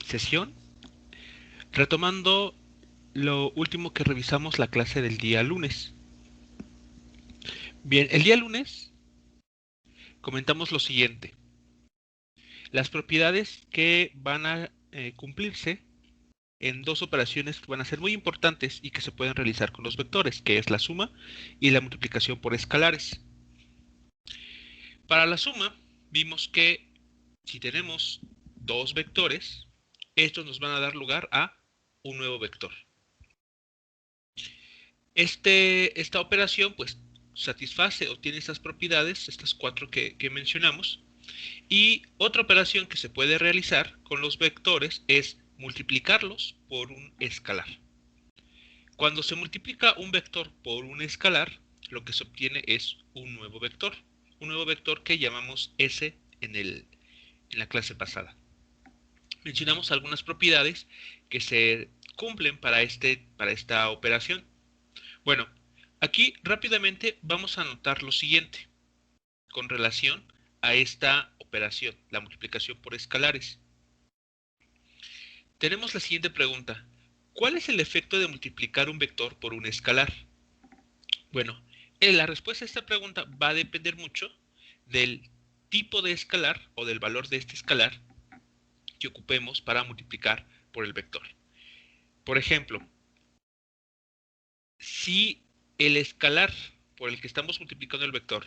sesión, retomando lo último que revisamos la clase del día lunes. Bien, el día lunes comentamos lo siguiente. Las propiedades que van a cumplirse en dos operaciones que van a ser muy importantes y que se pueden realizar con los vectores, que es la suma y la multiplicación por escalares. Para la suma, vimos que si tenemos dos vectores, estos nos van a dar lugar a un nuevo vector. Esta operación pues satisface o tiene estas propiedades, estas cuatro que mencionamos. Y otra operación que se puede realizar con los vectores es multiplicarlos por un escalar. Cuando se multiplica un vector por un escalar, lo que se obtiene es un nuevo vector que llamamos S en la clase pasada. Mencionamos algunas propiedades que se cumplen para esta operación. Bueno, aquí rápidamente vamos a anotar lo siguiente con relación a esta operación, la multiplicación por escalares. Tenemos la siguiente pregunta. ¿Cuál es el efecto de multiplicar un vector por un escalar? Bueno, la respuesta a esta pregunta va a depender mucho del tipo de escalar o del valor de este escalar que ocupemos para multiplicar por el vector. Por ejemplo, si el escalar por el que estamos multiplicando el vector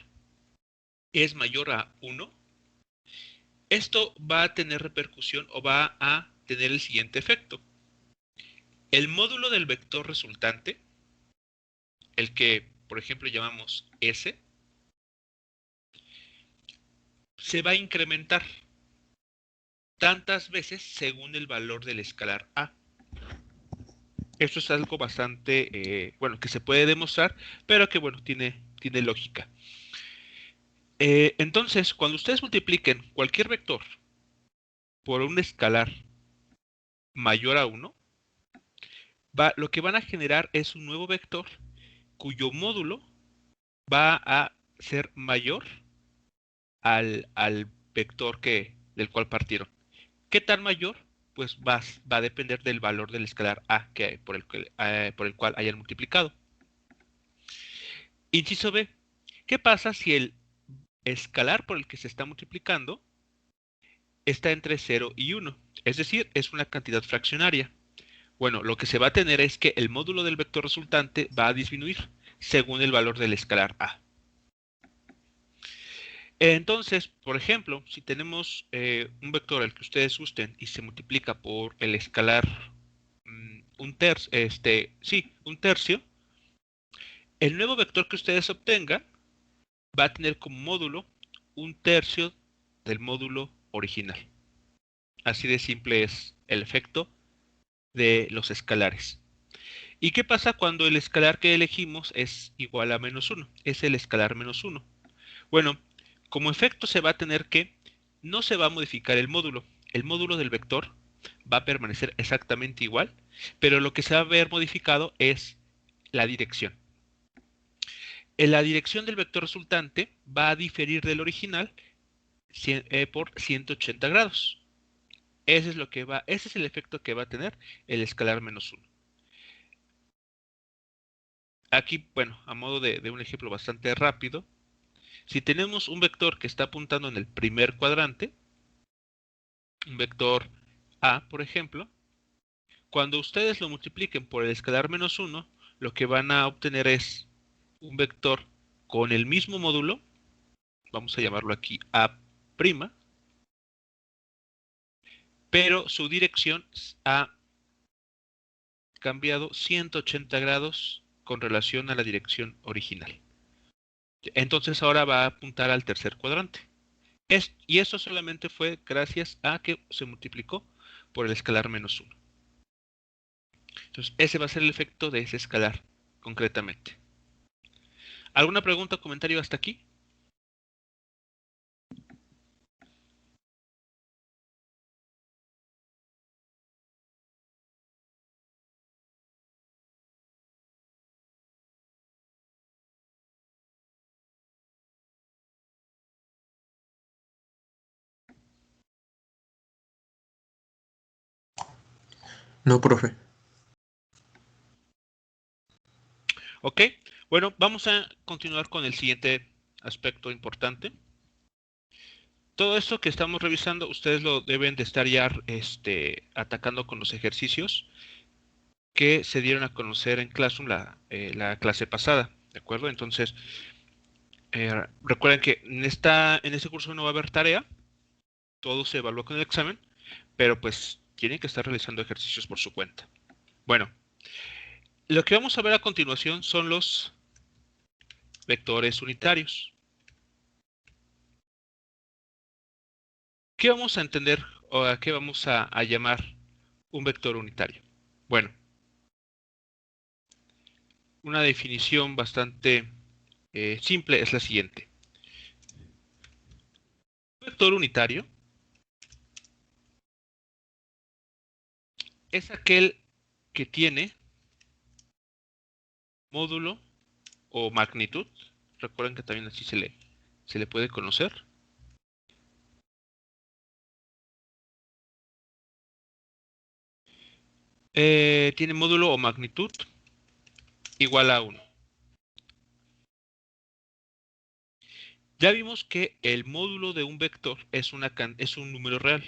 es mayor a 1, esto va a tener repercusión o va a tener el siguiente efecto. El módulo del vector resultante, el que por ejemplo llamamos S, se va a incrementar tantas veces según el valor del escalar A. Esto es algo bastante, bueno, que se puede demostrar, pero que, bueno, tiene lógica. Entonces, cuando ustedes multipliquen cualquier vector por un escalar mayor a 1, lo que van a generar es un nuevo vector cuyo módulo va a ser mayor al vector del cual partieron. ¿Qué tan mayor? Pues va a depender del valor del escalar A por el cual hayan multiplicado. Inciso B. ¿Qué pasa si el escalar por el que se está multiplicando está entre 0 y 1? Es decir, es una cantidad fraccionaria. Bueno, lo que se va a tener es que el módulo del vector resultante va a disminuir según el valor del escalar A. Entonces, por ejemplo, si tenemos un vector al que ustedes gusten y se multiplica por el escalar un tercio, el nuevo vector que ustedes obtengan va a tener como módulo un tercio del módulo original. Así de simple es el efecto de los escalares. ¿Y qué pasa cuando el escalar que elegimos es igual a menos 1? Es el escalar menos 1. Bueno, como efecto se va a tener que no se va a modificar el módulo. El módulo del vector va a permanecer exactamente igual, pero lo que se va a ver modificado es la dirección. La dirección del vector resultante va a diferir del original por 180 grados. Ese es el efecto que va a tener el escalar menos 1. Aquí, bueno, a modo de un ejemplo bastante rápido, si tenemos un vector que está apuntando en el primer cuadrante, un vector A, por ejemplo, cuando ustedes lo multipliquen por el escalar menos 1, lo que van a obtener es un vector con el mismo módulo, vamos a llamarlo aquí A', pero su dirección ha cambiado 180 grados con relación a la dirección original. Entonces ahora va a apuntar al tercer cuadrante. Y eso solamente fue gracias a que se multiplicó por el escalar menos 1. Entonces ese va a ser el efecto de ese escalar, concretamente. ¿Alguna pregunta o comentario hasta aquí? No, profe. Ok, bueno, vamos a continuar con el siguiente aspecto importante. Todo esto que estamos revisando, ustedes lo deben de estar ya atacando con los ejercicios que se dieron a conocer en Classroom la clase pasada, ¿de acuerdo? Entonces, recuerden que en este curso no va a haber tarea, todo se evalúa con el examen, pero pues tienen que estar realizando ejercicios por su cuenta. Bueno, lo que vamos a ver a continuación son los vectores unitarios. ¿Qué vamos a entender o a qué vamos a llamar un vector unitario? Bueno, una definición bastante simple es la siguiente. Un vector unitario es aquel que tiene módulo o magnitud. Recuerden que también así se le puede conocer. Tiene módulo o magnitud igual a 1. Ya vimos que el módulo de un vector es un número real.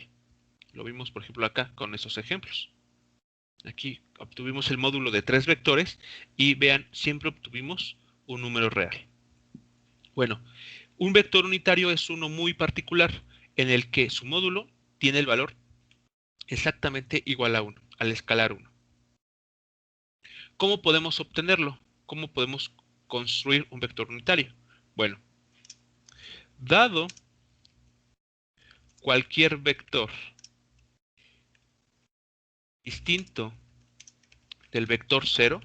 Lo vimos, por ejemplo, acá con esos ejemplos. Aquí obtuvimos el módulo de 3 vectores y vean, siempre obtuvimos un número real. Bueno, un vector unitario es uno muy particular en el que su módulo tiene el valor exactamente igual a 1, al escalar 1. ¿Cómo podemos obtenerlo? ¿Cómo podemos construir un vector unitario? Bueno, dado cualquier vector distinto del vector 0,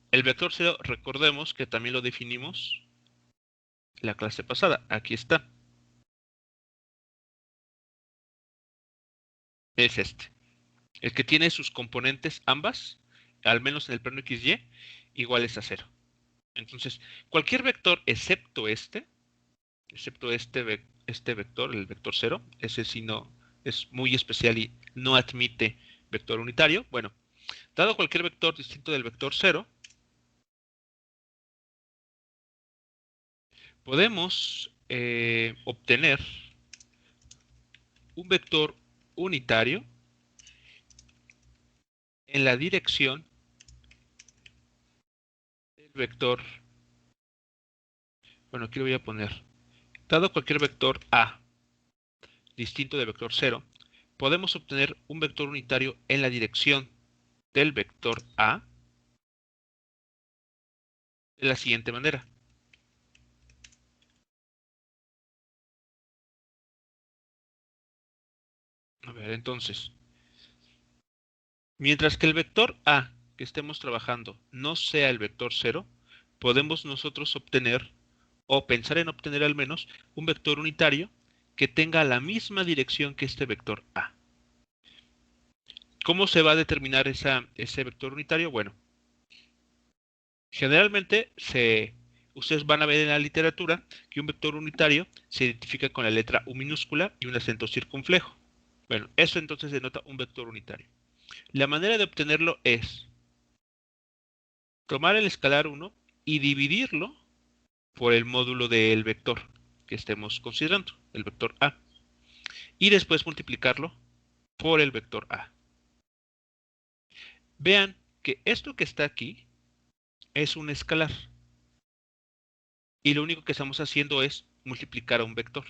el vector 0 recordemos que también lo definimos la clase pasada. Aquí está. Es este. El que tiene sus componentes ambas, al menos en el plano XY, iguales a 0. Entonces, cualquier vector excepto este vector, el vector 0, ese sí no es muy especial y no admite vector unitario. Bueno, dado cualquier vector distinto del vector 0, podemos obtener un vector unitario en la dirección del vector. Bueno, aquí lo voy a poner. Dado cualquier vector A distinto del vector 0, podemos obtener un vector unitario en la dirección del vector A de la siguiente manera. A ver, entonces, mientras que el vector A que estemos trabajando no sea el vector 0, podemos nosotros obtener, o pensar en obtener al menos, un vector unitario que tenga la misma dirección que este vector A. ¿Cómo se va a determinar ese vector unitario? Bueno, generalmente ustedes van a ver en la literatura que un vector unitario se identifica con la letra U minúscula y un acento circunflejo. Bueno, eso entonces denota un vector unitario. La manera de obtenerlo es tomar el escalar 1 y dividirlo por el módulo del vector que estemos considerando, el vector A, y después multiplicarlo por el vector A. Vean que esto que está aquí es un escalar y lo único que estamos haciendo es multiplicar a un vector.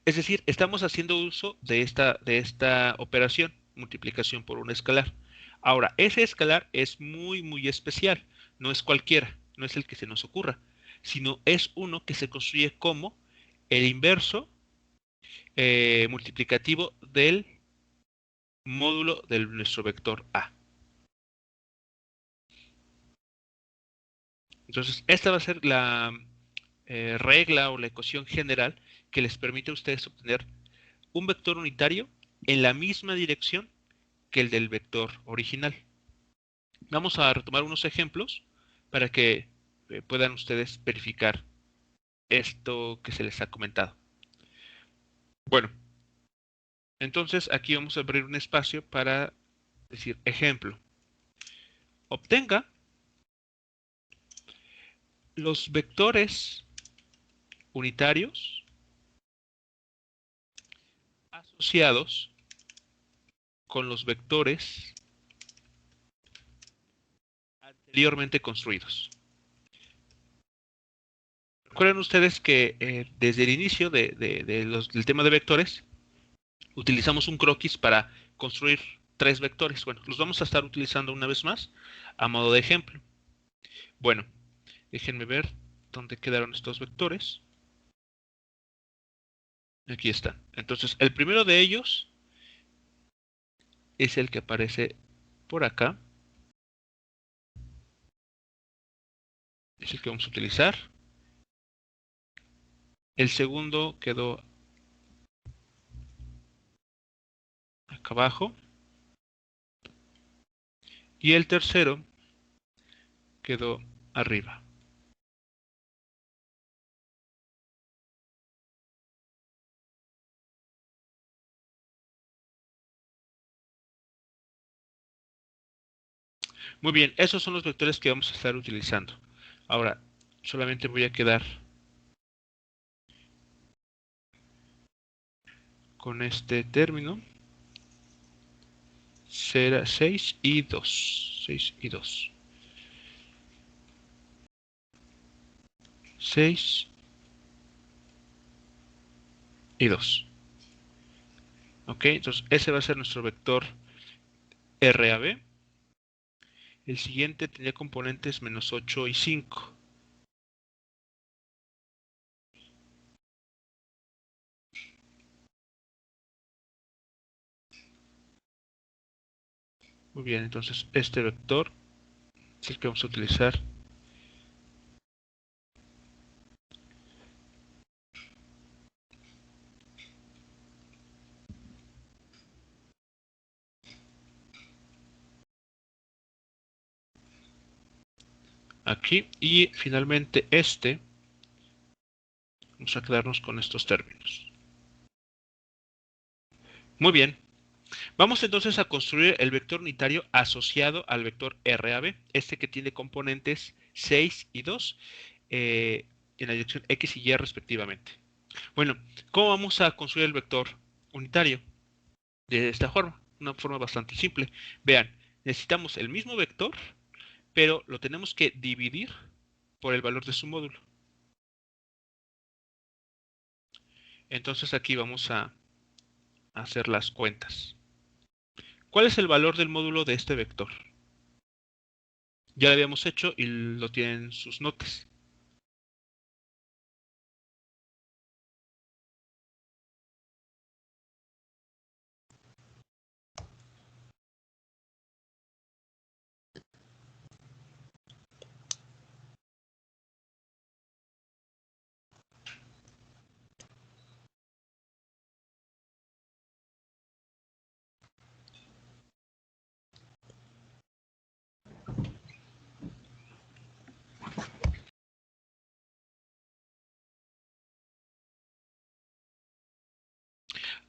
Es decir, estamos haciendo uso de esta operación, multiplicación por un escalar. Ahora, ese escalar es muy especial, no es cualquiera, no es el que se nos ocurra, sino es uno que se construye como el inverso multiplicativo del módulo de nuestro vector A. Entonces, esta va a ser la regla o la ecuación general que les permite a ustedes obtener un vector unitario en la misma dirección que el del vector original. Vamos a retomar unos ejemplos para que puedan ustedes verificar esto que se les ha comentado. Bueno, Entonces aquí vamos a abrir un espacio para decir ejemplo. Obtenga los vectores unitarios asociados con los vectores anteriormente construidos. Recuerden ustedes que desde el inicio del tema de vectores utilizamos un croquis para construir tres vectores. Bueno, los vamos a estar utilizando una vez más a modo de ejemplo. Bueno, déjenme ver dónde quedaron estos vectores. Aquí están. Entonces, el primero de ellos es el que aparece por acá. Es el que vamos a utilizar. El segundo quedó acá abajo. Y el tercero quedó arriba. Muy bien, esos son los vectores que vamos a estar utilizando. Ahora, solamente voy a quedar con este término. Será 6 y 2. 6 y 2. 6 y 2. Ok, entonces ese va a ser nuestro vector RAB. El siguiente tendría componentes menos 8 y 5. Muy bien, entonces este vector es el que vamos a utilizar. Aquí y finalmente este vamos a quedarnos con estos términos. Muy bien, vamos entonces a construir el vector unitario asociado al vector RAB, este que tiene componentes 6 y 2 en la dirección X y Y respectivamente. Bueno, ¿cómo vamos a construir el vector unitario? De esta forma, una forma bastante simple. Vean, necesitamos el mismo vector, pero lo tenemos que dividir por el valor de su módulo. Entonces aquí vamos a hacer las cuentas. ¿Cuál es el valor del módulo de este vector? Ya lo habíamos hecho y lo tienen sus notas.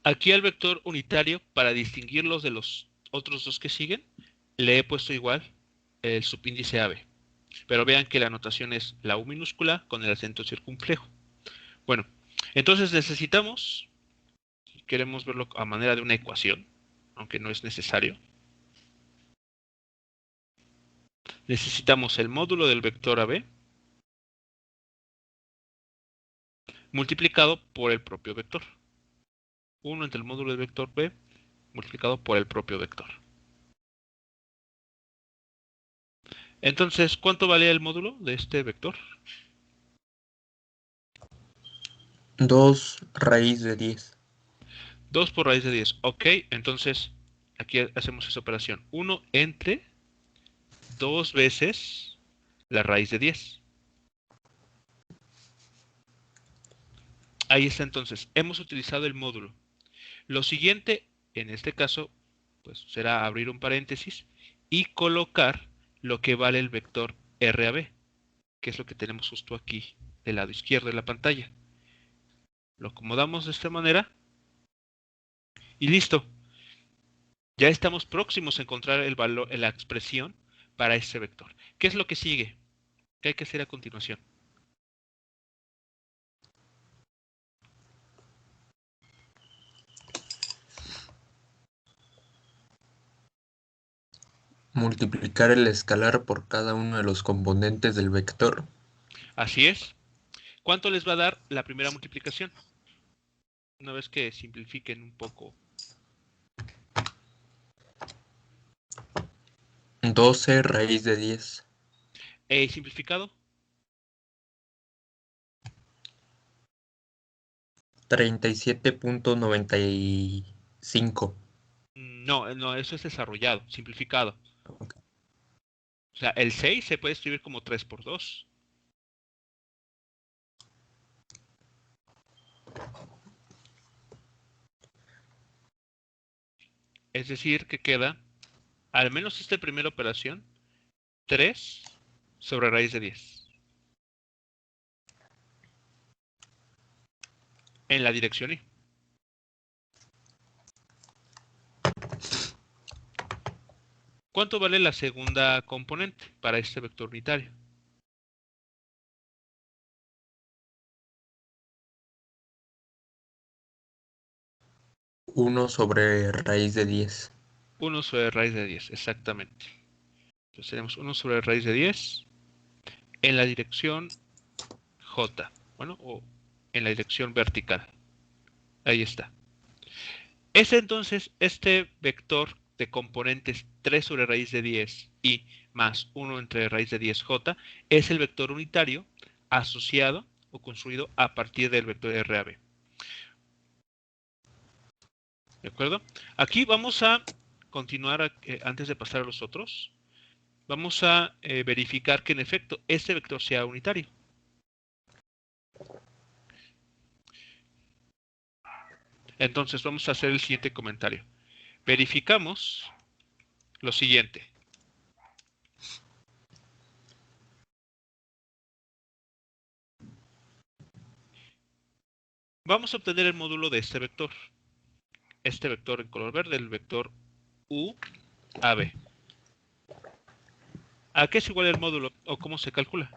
Aquí al vector unitario, para distinguirlos de los otros dos que siguen, le he puesto igual el subíndice AB. Pero vean que la notación es la U minúscula con el acento circunflejo. Bueno, entonces necesitamos, si queremos verlo a manera de una ecuación, aunque no es necesario, necesitamos el módulo del vector AB multiplicado por el propio vector. 1 entre el módulo del vector B multiplicado por el propio vector. Entonces, ¿cuánto vale el módulo de este vector? 2 raíz de 10. 2 por raíz de 10. Ok, entonces aquí hacemos esa operación. 1 entre 2 veces la raíz de 10. Ahí está entonces. Hemos utilizado el módulo. Lo siguiente, en este caso, pues será abrir un paréntesis y colocar lo que vale el vector RAB, que es lo que tenemos justo aquí del lado izquierdo de la pantalla. Lo acomodamos de esta manera Y listo. Ya estamos próximos a encontrar el valor, la expresión para ese vector. ¿Qué es lo que sigue? ¿Qué hay que hacer a continuación? Multiplicar el escalar por cada uno de los componentes del vector. Así es. ¿Cuánto les va a dar la primera multiplicación? Una vez que simplifiquen un poco. 12 raíz de 10. Simplificado. 37.95. No, no, eso es desarrollado, simplificado. Ok. O sea, el 6 se puede escribir como 3 por 2. Es decir, que queda, al menos esta primera operación, 3 sobre raíz de 10. En la dirección Y. ¿Cuánto vale la segunda componente para este vector unitario? 1 sobre raíz de 10. 1 sobre raíz de 10, exactamente. Entonces tenemos 1 sobre raíz de 10 en la dirección J. Bueno, o en la dirección vertical. Ahí está. Este vector de componentes 3 sobre raíz de 10 y más 1 entre raíz de 10j es el vector unitario asociado o construido a partir del vector RAB. ¿De acuerdo? Aquí vamos a continuar antes de pasar a los otros. Vamos a verificar que en efecto este vector sea unitario. Entonces vamos a hacer el siguiente comentario. Verificamos lo siguiente. Vamos a obtener el módulo de este vector. Este vector en color verde, el vector UAB. ¿A qué es igual el módulo o cómo se calcula?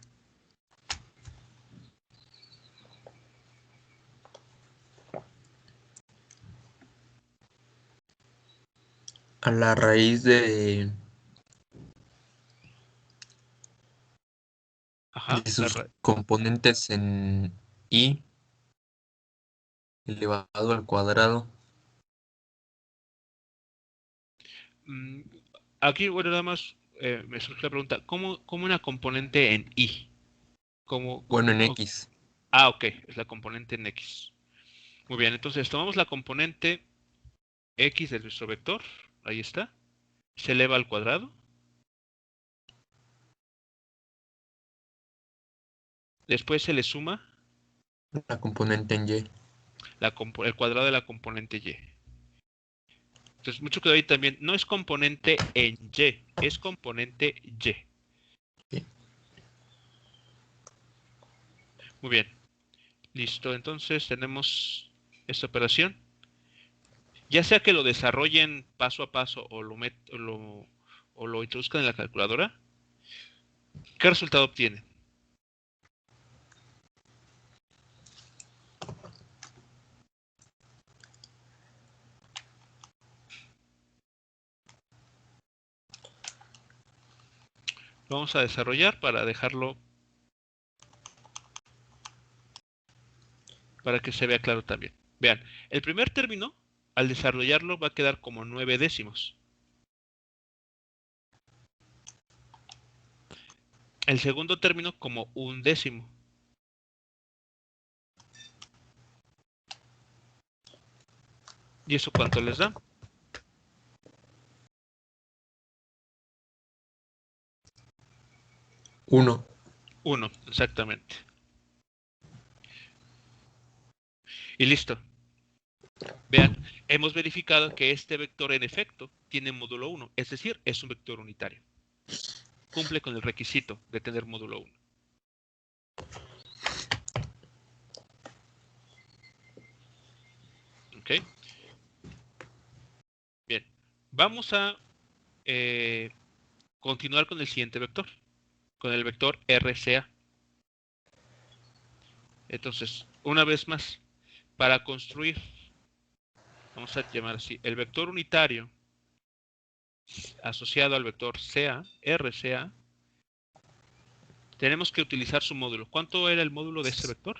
A la raíz Ajá. de sus componentes en y elevado al cuadrado. Aquí, bueno, nada más me surge la pregunta, ¿cómo una componente en Y? ¿Cómo, Bueno, cómo, en o- X. ok, es la componente en X. Muy bien, entonces tomamos la componente X de nuestro vector, ahí está, se eleva al cuadrado, después se le suma La componente en Y. el cuadrado de la componente Y. Entonces, mucho cuidado ahí también, no es componente en Y, es componente Y. Sí. Muy bien, listo, entonces tenemos esta operación. Ya sea que lo desarrollen paso a paso o lo introduzcan en la calculadora, ¿qué resultado obtienen? Lo vamos a desarrollar para dejarlo, para que se vea claro también. Vean, el primer término, al desarrollarlo, va a quedar como 9 décimos. El segundo término como 1 décimo. ¿Y eso cuánto les da? 1. 1, exactamente. Y listo. Vean, hemos verificado que este vector en efecto tiene módulo 1, es decir, es un vector unitario. Cumple con el requisito de tener módulo 1. ¿Ok? Vamos a continuar con el siguiente vector, con el vector RCA. Entonces, una vez más, para construir, vamos a llamar así, el vector unitario asociado al vector CA, RCA, tenemos que utilizar su módulo. ¿Cuánto era el módulo de ese vector?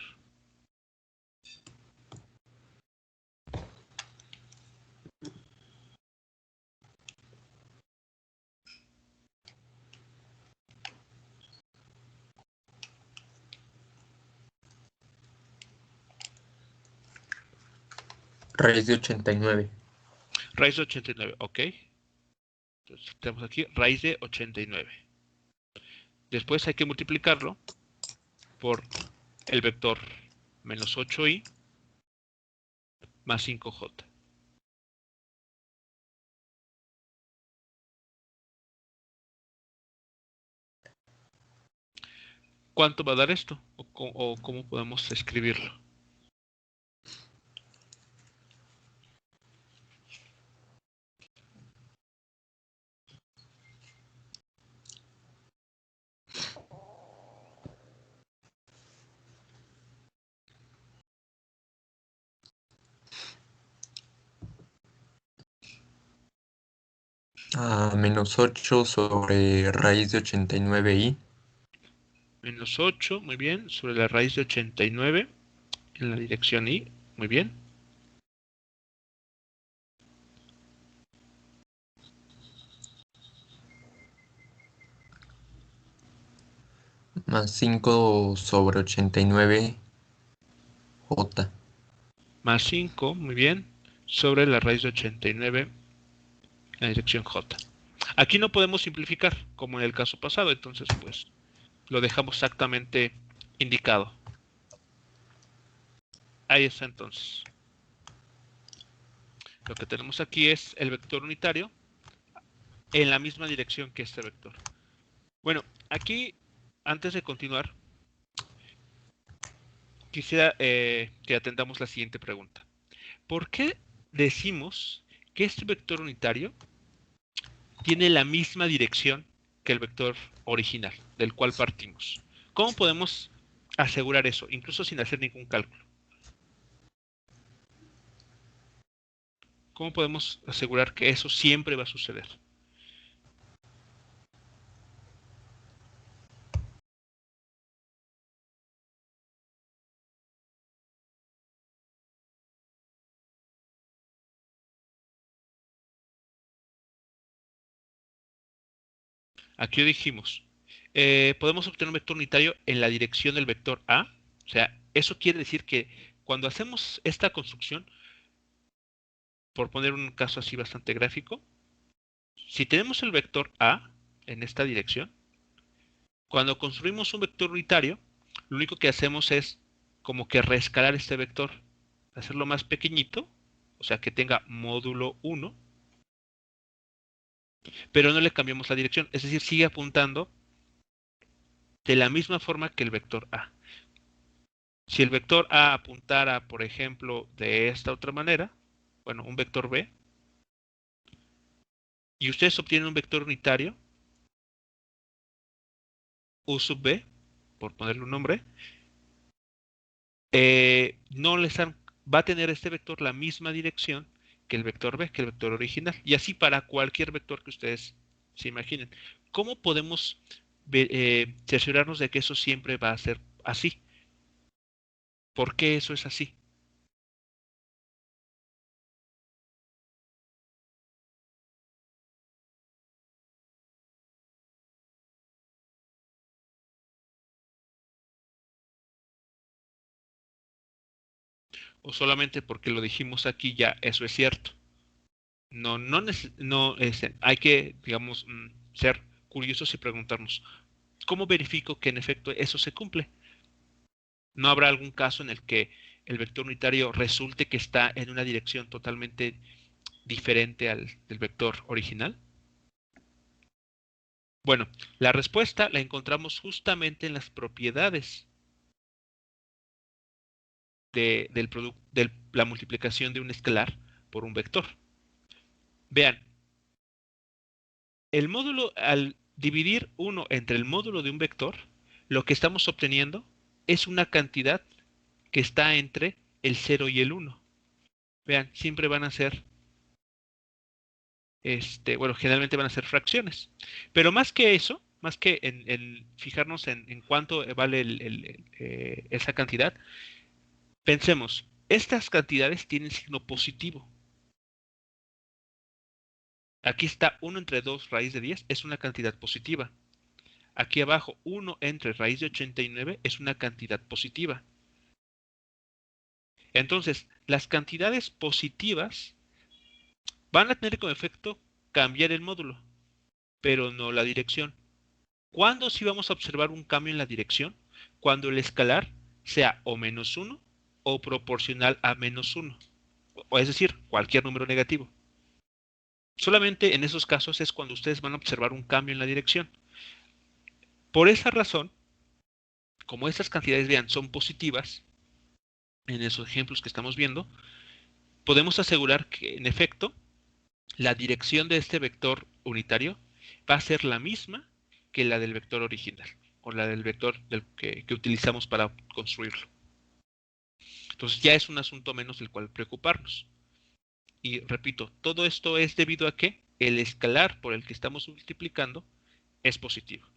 Raíz de 89. Raíz de 89, ok. Entonces tenemos aquí raíz de 89. Después hay que multiplicarlo por el vector menos 8i más 5j. ¿Cuánto va a dar esto? ¿O cómo podemos escribirlo? Menos 8 sobre raíz de 89i. Menos 8, muy bien, sobre la raíz de 89 en la dirección i, muy bien. Más 5 sobre 89j. Más 5, muy bien, sobre la raíz de 89 en la dirección j. Aquí no podemos simplificar, como en el caso pasado, entonces pues lo dejamos exactamente indicado. Ahí está entonces. Lo que tenemos aquí es el vector unitario en la misma dirección que este vector. Bueno, aquí, antes de continuar, quisiera que atendamos la siguiente pregunta. ¿Por qué decimos que este vector unitario tiene la misma dirección que el vector original, del cual partimos? ¿Cómo podemos asegurar eso, incluso sin hacer ningún cálculo? ¿Cómo podemos asegurar que eso siempre va a suceder? Aquí dijimos, podemos obtener un vector unitario en la dirección del vector A. O sea, eso quiere decir que cuando hacemos esta construcción, por poner un caso así bastante gráfico, si tenemos el vector A en esta dirección, cuando construimos un vector unitario, lo único que hacemos es como que reescalar este vector, hacerlo más pequeñito, o sea, que tenga módulo 1, pero no le cambiamos la dirección, es decir, sigue apuntando de la misma forma que el vector A. Si el vector A apuntara, por ejemplo, de esta otra manera, bueno, un vector B, y ustedes obtienen un vector unitario, U sub B, por ponerle un nombre, no les dan, va a tener este vector la misma dirección que el vector B, que el vector original, y así para cualquier vector que ustedes se imaginen. ¿Cómo podemos cerciorarnos de que eso siempre va a ser así? ¿Por qué eso es así? ¿O solamente porque lo dijimos aquí ya eso es cierto? No, no hay que, digamos, ser curiosos y preguntarnos, ¿cómo verifico que en efecto eso se cumple? ¿No habrá algún caso en el que el vector unitario resulte que está en una dirección totalmente diferente al del vector original? Bueno, la respuesta la encontramos justamente en las propiedades de la multiplicación de un escalar por un vector. Vean, el módulo, al dividir 1 entre el módulo de un vector, lo que estamos obteniendo es una cantidad que está entre el 0 y el 1. Vean, siempre van a ser, bueno, generalmente van a ser fracciones. Pero más que eso, más que en fijarnos en cuánto vale esa cantidad, pensemos, estas cantidades tienen signo positivo. Aquí está 1 entre 2 raíz de 10, es una cantidad positiva. Aquí abajo, 1 entre raíz de 89 es una cantidad positiva. Entonces, las cantidades positivas van a tener como efecto cambiar el módulo, pero no la dirección. ¿Cuándo sí vamos a observar un cambio en la dirección? Cuando el escalar sea o -1 o proporcional a -1, o es decir, cualquier número negativo. Solamente en esos casos es cuando ustedes van a observar un cambio en la dirección. Por esa razón, como estas cantidades, vean, son positivas, en esos ejemplos que estamos viendo, podemos asegurar que, en efecto, la dirección de este vector unitario va a ser la misma que la del vector original, o la del vector que utilizamos para construirlo. Entonces ya es un asunto menos del cual preocuparnos. Y repito, todo esto es debido a que el escalar por el que estamos multiplicando es positivo.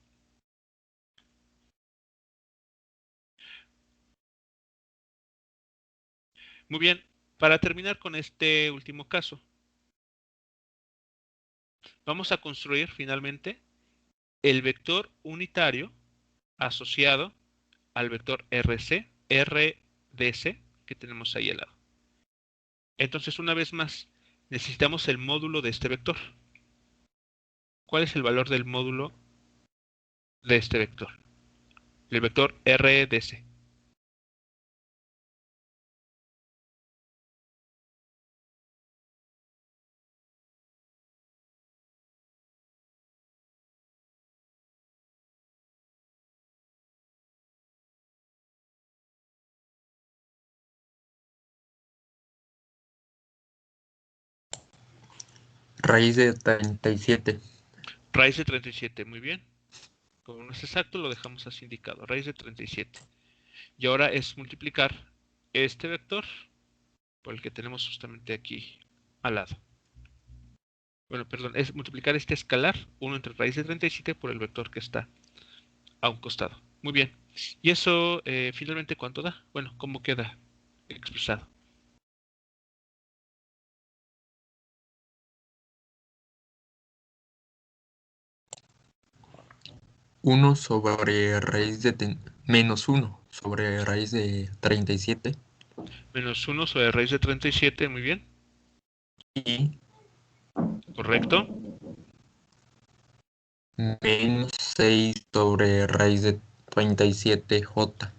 Muy bien, para terminar con este último caso, vamos a construir finalmente el vector unitario asociado al vector RDC que tenemos ahí al lado. Entonces, una vez más, necesitamos el módulo de este vector. ¿Cuál es el valor del módulo de este vector? El vector RDC. Raíz de 37. Raíz de 37, muy bien. Como no es exacto, lo dejamos así indicado. Raíz de 37. Y ahora es multiplicar este vector por el que tenemos justamente aquí al lado. Bueno, perdón, es multiplicar este escalar, 1 entre raíz de 37 por el vector que está a un costado. Muy bien. ¿Y eso finalmente cuánto da? Bueno, ¿cómo queda expresado? 1 sobre raíz de menos 1 sobre raíz de 37. Menos 1 sobre raíz de 37, muy bien. Y ¿Correcto? menos 6 sobre raíz de 37J.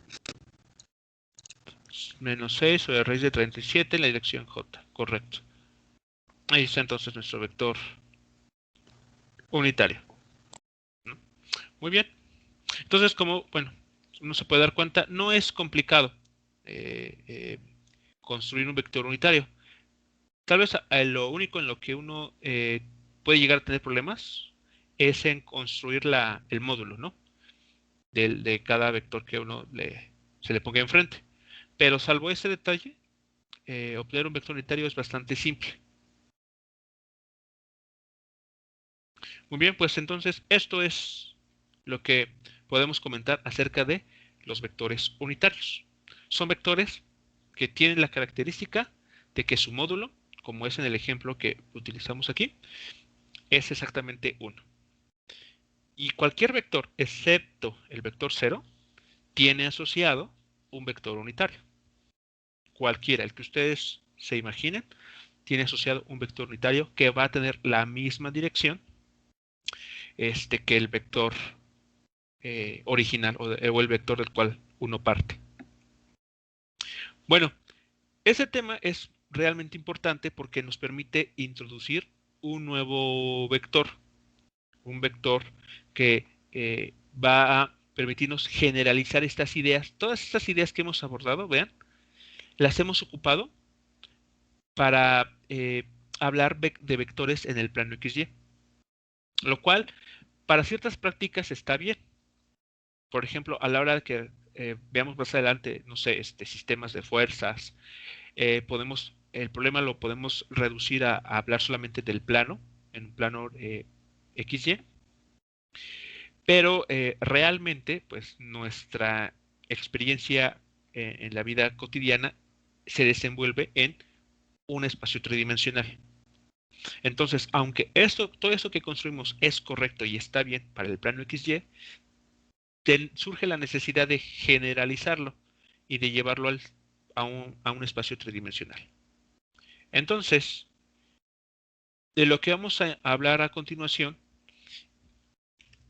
Menos 6 sobre raíz de 37 en la dirección J. Correcto. Ahí está entonces nuestro vector unitario, ¿no? Muy bien. Entonces, como, bueno, uno se puede dar cuenta, no es complicado construir un vector unitario. Tal vez lo único en lo que uno puede llegar a tener problemas es en construir el módulo, ¿no? De cada vector que se le ponga enfrente. Pero salvo ese detalle, obtener un vector unitario es bastante simple. Muy bien, pues entonces esto es lo que podemos comentar acerca de los vectores unitarios. Son vectores que tienen la característica de que su módulo, como es en el ejemplo que utilizamos aquí, es exactamente 1. Y cualquier vector, excepto el vector 0, tiene asociado un vector unitario. Cualquiera, el que ustedes se imaginen, tiene asociado un vector unitario que va a tener la misma dirección que el vector original o el vector del cual uno parte. Bueno, ese tema es realmente importante porque nos permite introducir un nuevo vector, un vector que va a permitirnos generalizar estas ideas. Todas estas ideas que hemos abordado, vean, las hemos ocupado para hablar de vectores en el plano XY. Lo cual, para ciertas prácticas está bien. Por ejemplo, a la hora de que veamos más adelante, no sé, sistemas de fuerzas, el problema lo podemos reducir a hablar solamente del plano, en un plano XY, pero realmente, pues nuestra experiencia en la vida cotidiana se desenvuelve en un espacio tridimensional. Entonces, aunque todo eso que construimos es correcto y está bien para el plano XY, surge la necesidad de generalizarlo y de llevarlo a un espacio tridimensional. Entonces, de lo que vamos a hablar a continuación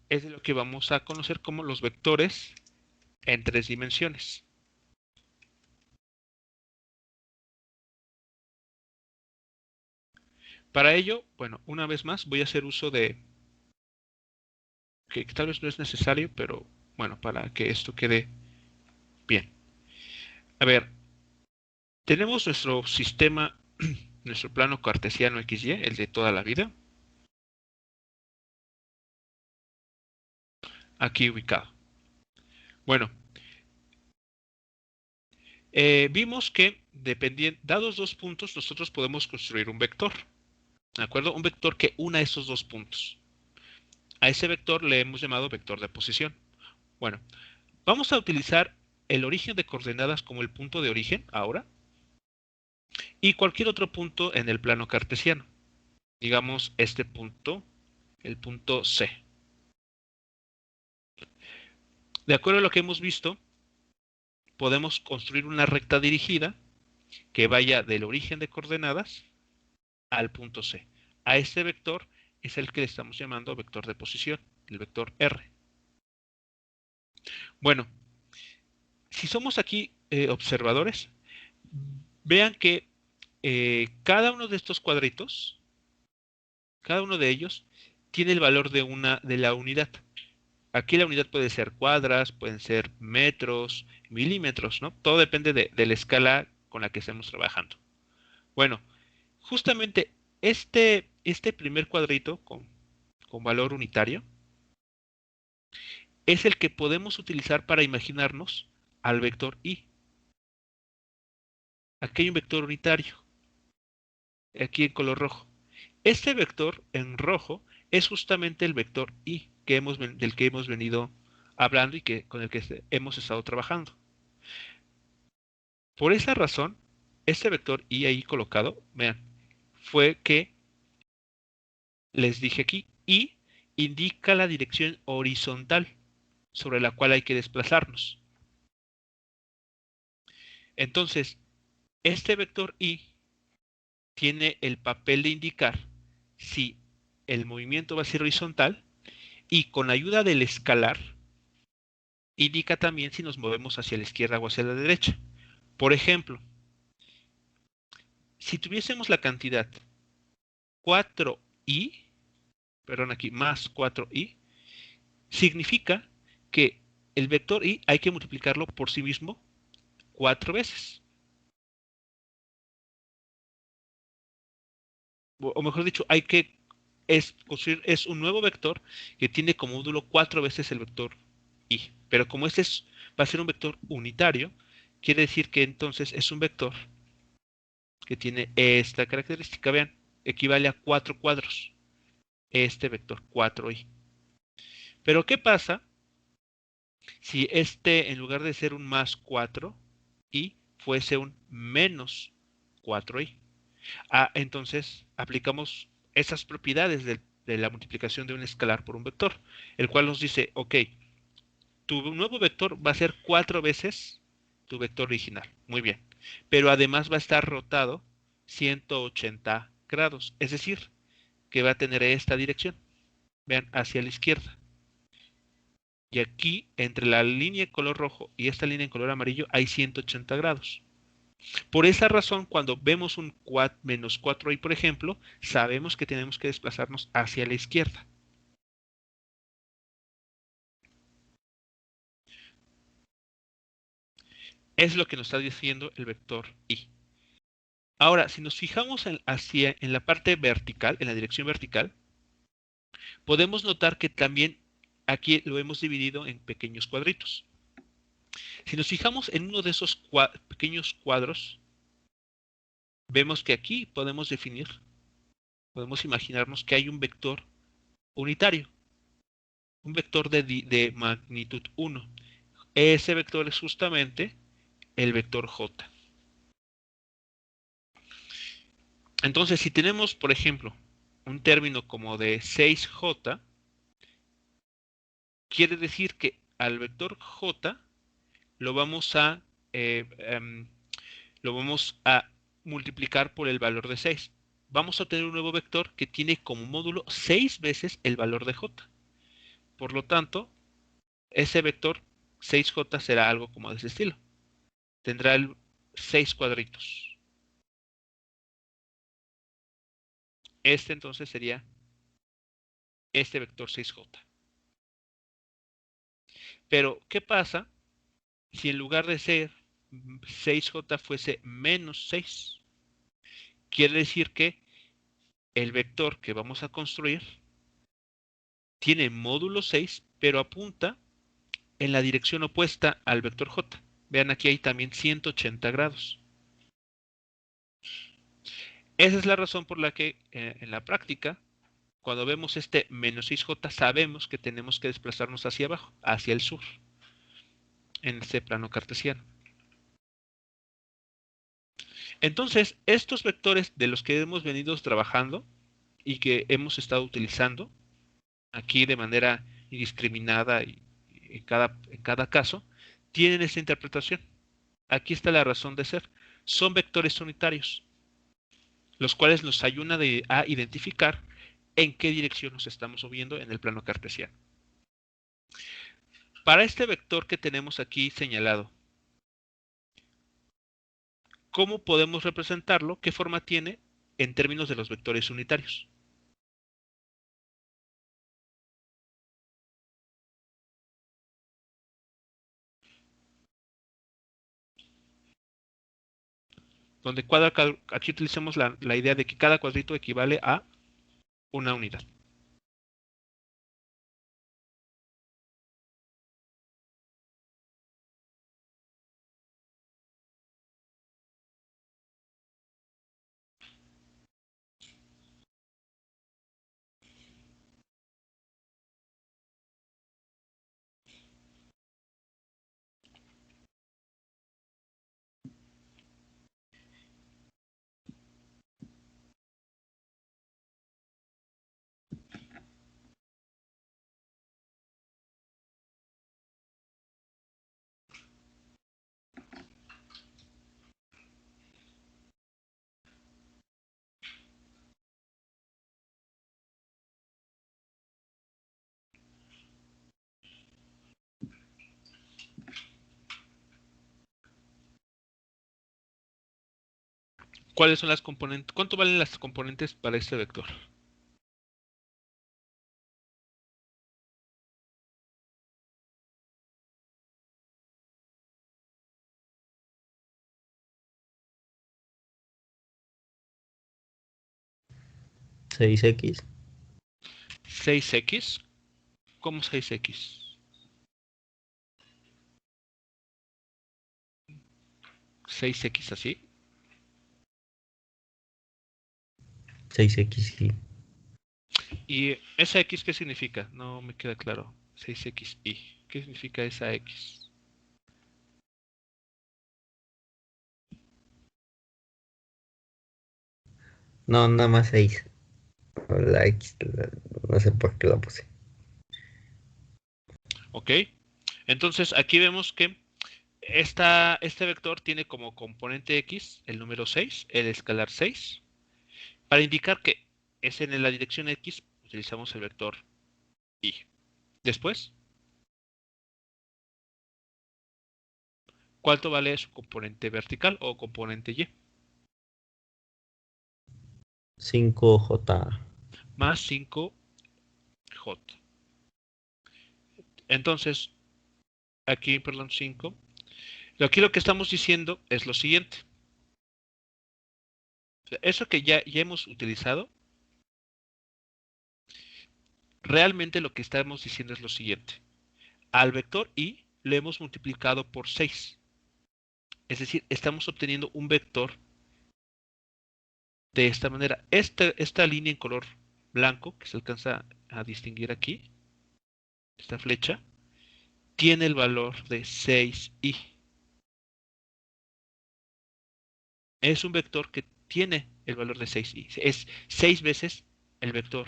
es de lo que vamos a conocer como los vectores en 3 dimensiones. Para ello, bueno, una vez más voy a hacer uso de, que tal vez no es necesario, pero bueno, para que esto quede bien. A ver, tenemos nuestro sistema, nuestro plano cartesiano XY, el de toda la vida, aquí ubicado. Bueno, vimos que dados 2 puntos, nosotros podemos construir un vector, ¿de acuerdo? Un vector que una esos 2 puntos. A ese vector le hemos llamado vector de posición. Bueno, vamos a utilizar el origen de coordenadas como el punto de origen ahora y cualquier otro punto en el plano cartesiano. Digamos este punto, el punto C. De acuerdo a lo que hemos visto, podemos construir una recta dirigida que vaya del origen de coordenadas al punto C. A este vector es el que le estamos llamando vector de posición, el vector R. Bueno, si somos aquí observadores, vean que cada uno de estos cuadritos, cada uno de ellos, tiene el valor de la unidad. Aquí la unidad puede ser cuadras, pueden ser metros, milímetros, ¿no? Todo depende de la escala con la que estemos trabajando. Bueno, justamente este primer cuadrito con valor unitario es el que podemos utilizar para imaginarnos al vector y. Aquí hay un vector unitario, aquí en color rojo. Este vector en rojo es justamente el vector y del que hemos venido hablando y con el que hemos estado trabajando. Por esa razón, este vector y ahí colocado, vean, fue que les dije aquí, y indica la dirección horizontal sobre la cual hay que desplazarnos. Entonces, este vector y tiene el papel de indicar si el movimiento va a ser horizontal y con ayuda del escalar indica también si nos movemos hacia la izquierda o hacia la derecha. Por ejemplo, si tuviésemos la cantidad 4i, perdón, aquí más 4i, significa que el vector y hay que multiplicarlo por sí mismo 4 veces. O mejor dicho, construir un nuevo vector que tiene como módulo 4 veces el vector y. Pero como va a ser un vector unitario, quiere decir que entonces es un vector que tiene esta característica. Vean, equivale a 4 cuadros. Este vector 4i. Pero ¿qué pasa si en lugar de ser un más 4i, fuese un menos 4i? Entonces aplicamos esas propiedades de la multiplicación de un escalar por un vector, el cual nos dice, ok, tu nuevo vector va a ser 4 veces tu vector original. Muy bien. Pero además va a estar rotado 180 grados. Es decir, que va a tener esta dirección. Vean, hacia la izquierda. Y aquí, entre la línea en color rojo y esta línea en color amarillo, hay 180 grados. Por esa razón, cuando vemos un menos 4i, por ejemplo, sabemos que tenemos que desplazarnos hacia la izquierda. Es lo que nos está diciendo el vector i. Ahora, si nos fijamos en la parte vertical, en la dirección vertical, Podemos notar que también aquí lo hemos dividido en pequeños cuadritos. Si nos fijamos en uno de esos pequeños cuadros, vemos que aquí podemos imaginarnos que hay un vector unitario, un vector de magnitud 1. Ese vector es justamente el vector J. Entonces, si tenemos, por ejemplo, un término como de 6J, quiere decir que al vector J lo vamos a, eh, em, lo vamos a multiplicar por el valor de 6. Vamos a obtener un nuevo vector que tiene como módulo 6 veces el valor de J. Por lo tanto, ese vector 6J será algo como de ese estilo. Tendrá 6 cuadritos. Este entonces sería este vector 6J. Pero, ¿qué pasa si en lugar de ser 6J fuese menos 6? Quiere decir que el vector que vamos a construir tiene módulo 6, pero apunta en la dirección opuesta al vector J. Vean, aquí hay también 180 grados. Esa es la razón por la que en la práctica, cuando vemos este menos 6J, sabemos que tenemos que desplazarnos hacia abajo, hacia el sur, en este plano cartesiano. Entonces, estos vectores de los que hemos venido trabajando y que hemos estado utilizando aquí de manera indiscriminada y en cada caso, tienen esta interpretación. Aquí está la razón de ser. Son vectores unitarios, los cuales nos ayudan a identificar en qué dirección nos estamos moviendo en el plano cartesiano. Para este vector que tenemos aquí señalado, ¿cómo podemos representarlo? ¿Qué forma tiene en términos de los vectores unitarios? Donde aquí utilizamos la idea de que cada cuadrito equivale a una unidad. ¿Cuáles son las componentes? ¿Cuánto valen las componentes para este vector? ¿6x? 6x. ¿Cómo 6x? 6x así. 6x, sí. ¿Y esa x qué significa? No me queda claro. 6xy. ¿Qué significa esa x? No, nada más 6. La X, no sé por qué la puse. ¿Ok? Entonces aquí vemos que este vector tiene como componente x el número 6, el escalar 6. Para indicar que es en la dirección x, utilizamos el vector y. Después, ¿cuánto vale su componente vertical o componente y? 5J. Más 5j. Entonces, aquí, perdón, 5. Aquí lo que estamos diciendo es lo siguiente. Eso que ya hemos utilizado, realmente lo que estamos diciendo es lo siguiente. Al vector y lo hemos multiplicado por 6. Es decir, estamos obteniendo un vector de esta manera. Esta línea en color blanco, que se alcanza a distinguir aquí, esta flecha, tiene el valor de 6i. Es un vector que tiene el valor de 6i. Es 6 veces el vector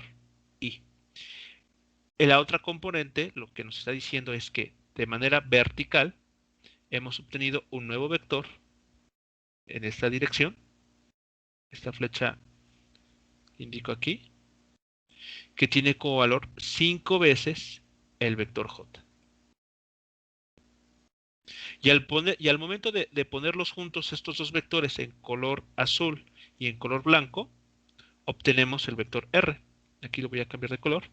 i. En la otra componente, lo que nos está diciendo es que de manera vertical hemos obtenido un nuevo vector en esta dirección. Esta flecha indico aquí, que tiene como valor 5 veces el vector j. Y al momento de ponerlos juntos estos dos vectores en color azul y en color blanco, obtenemos el vector r. Aquí lo voy a cambiar de color.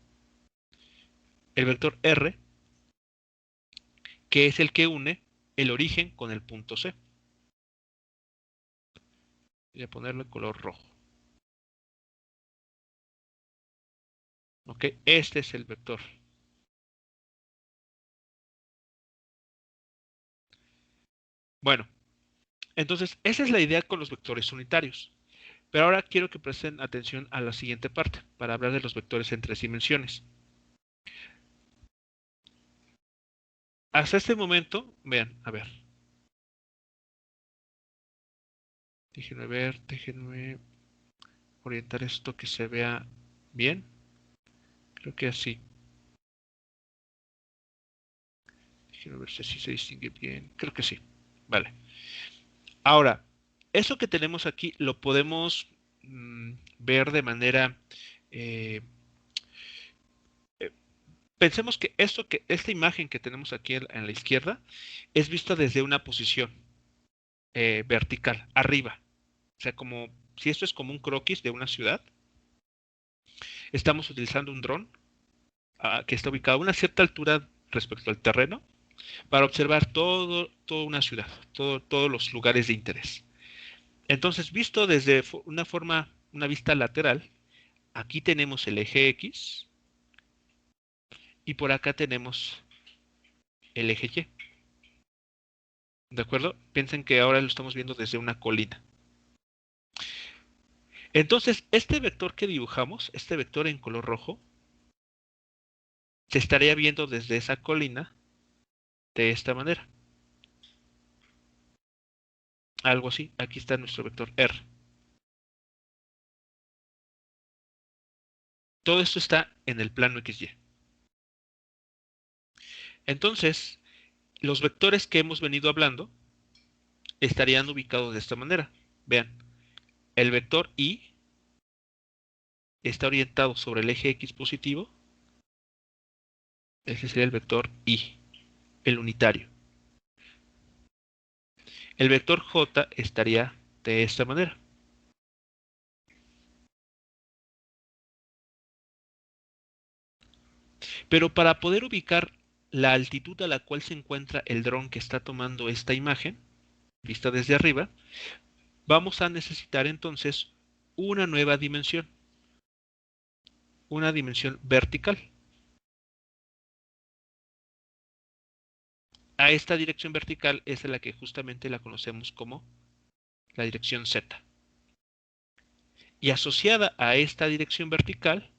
El vector r, que es el que une el origen con el punto C. Voy a ponerle color rojo. Ok, este es el vector. Bueno, entonces esa es la idea con los vectores unitarios. Pero ahora quiero que presten atención a la siguiente parte, para hablar de los vectores en 3 dimensiones. Hasta este momento, vean, a ver. Déjenme orientar esto que se vea bien. Creo que así. Déjenme ver si así se distingue bien. Creo que sí. Vale. Ahora, eso que tenemos aquí lo podemos ver de manera... eh, pensemos que esta imagen que tenemos aquí en la izquierda es vista desde una posición vertical, arriba. O sea, como si esto es como un croquis de una ciudad, estamos utilizando un dron que está ubicado a una cierta altura respecto al terreno para observar toda una ciudad, todos los lugares de interés. Entonces, visto desde una vista lateral, aquí tenemos el eje X y por acá tenemos el eje Y. ¿De acuerdo? Piensen que ahora lo estamos viendo desde una colina. Entonces, este vector que dibujamos, este vector en color rojo, se estaría viendo desde esa colina de esta manera. Algo así. Aquí está nuestro vector R. Todo esto está en el plano XY. Entonces, los vectores que hemos venido hablando estarían ubicados de esta manera. Vean, el vector Y está orientado sobre el eje X positivo. Ese sería el vector Y, el unitario. El vector J estaría de esta manera. Pero para poder ubicar la altitud a la cual se encuentra el dron que está tomando esta imagen, vista desde arriba, vamos a necesitar entonces una nueva dimensión, una dimensión vertical. A esta dirección vertical es la que justamente la conocemos como la dirección Z. Y asociada a esta dirección vertical,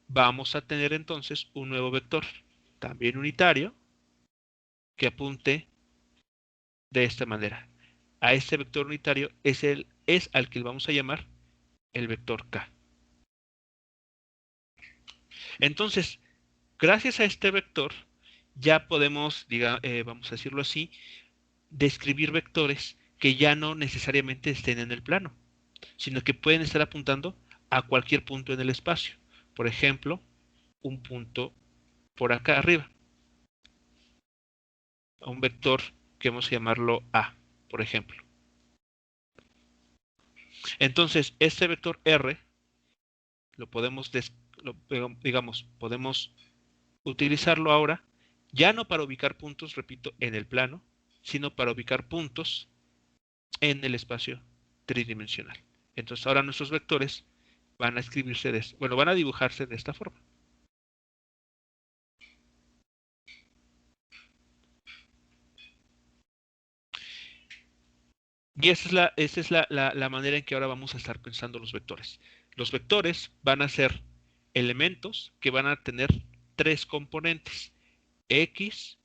vamos a tener entonces un nuevo vector, también unitario, que apunte de esta manera. A este vector unitario es al que le vamos a llamar el vector K. Entonces, gracias a este vector, ya podemos, vamos a decirlo así, describir vectores que ya no necesariamente estén en el plano, sino que pueden estar apuntando a cualquier punto en el espacio. Por ejemplo, un punto por acá arriba. A un vector que vamos a llamarlo A, por ejemplo. Entonces, este vector R lo podemos, podemos utilizarlo ahora, ya no para ubicar puntos, repito, en el plano, sino para ubicar puntos en el espacio tridimensional. Entonces, ahora nuestros vectores van a escribirse, van a dibujarse de esta forma. Y esa es la manera en que ahora vamos a estar pensando los vectores. Los vectores van a ser elementos que van a tener tres componentes. X,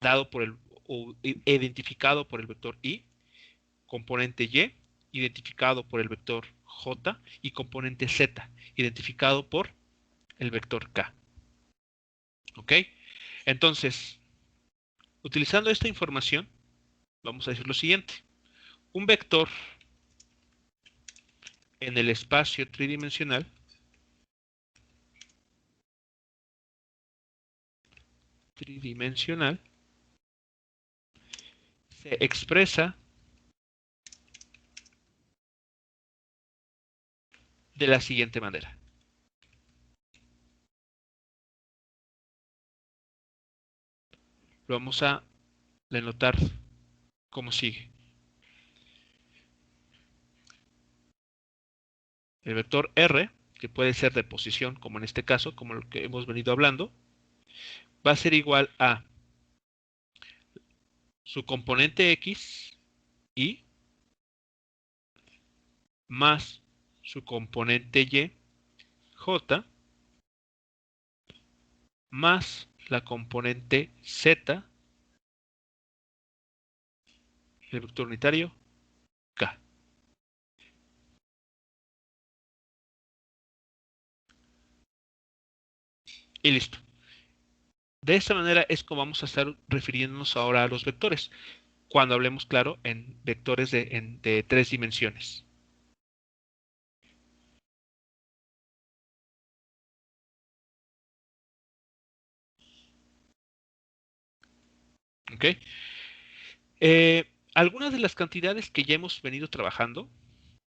dado por el, o identificado por el vector Y, componente Y, identificado por el vector J, y componente Z, identificado por el vector K. ¿Ok? Entonces, utilizando esta información, vamos a decir lo siguiente. Un vector en el espacio tridimensional se expresa de la siguiente manera. Lo vamos a denotar como sigue. El vector R, que puede ser de posición, como en este caso, como lo que hemos venido hablando, va a ser igual a su componente X, Y, más su componente Y, J, más la componente Z, el vector unitario, K. Y listo. De esta manera es como vamos a estar refiriéndonos ahora a los vectores, cuando hablemos, claro, en vectores de tres dimensiones. ¿Ok? Algunas de las cantidades que ya hemos venido trabajando,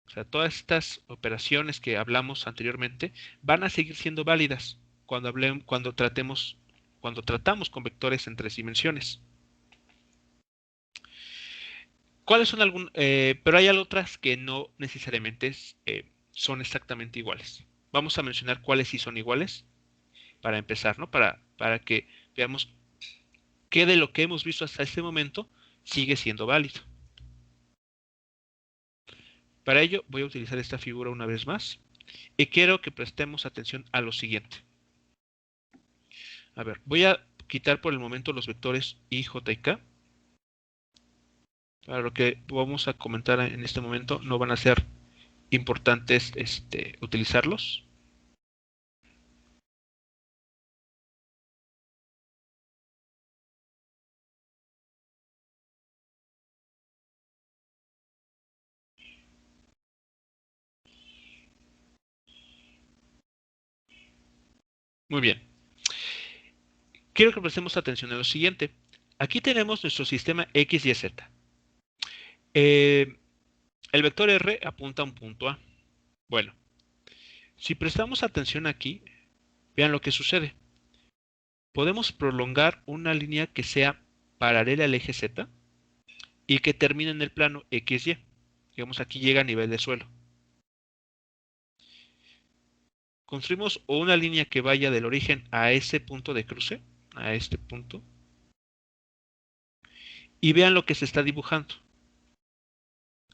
o sea, todas estas operaciones que hablamos anteriormente, van a seguir siendo válidas cuando tratamos con vectores en tres dimensiones. ¿Cuáles son pero hay otras que no necesariamente son exactamente iguales. Vamos a mencionar cuáles sí son iguales para empezar, ¿no? Para que veamos qué de lo que hemos visto hasta este momento sigue siendo válido. Para ello voy a utilizar esta figura una vez más y quiero que prestemos atención a lo siguiente. A ver, voy a quitar por el momento los vectores I, J y K. Para lo que vamos a comentar en este momento no van a ser importantes utilizarlos. Muy bien. Quiero que prestemos atención a lo siguiente. Aquí tenemos nuestro sistema X, Y, Z. El vector R apunta a un punto A. Bueno, si prestamos atención aquí, vean lo que sucede. Podemos prolongar una línea que sea paralela al eje Z y que termine en el plano XY. Digamos, aquí llega a nivel de suelo. Construimos una línea que vaya del origen a ese punto de cruce, a este punto, y vean lo que se está dibujando.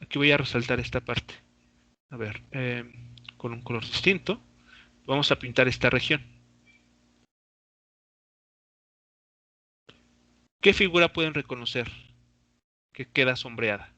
Aquí voy a resaltar esta parte. A ver, con un color distinto, vamos a pintar esta región. ¿Qué figura pueden reconocer que queda sombreada?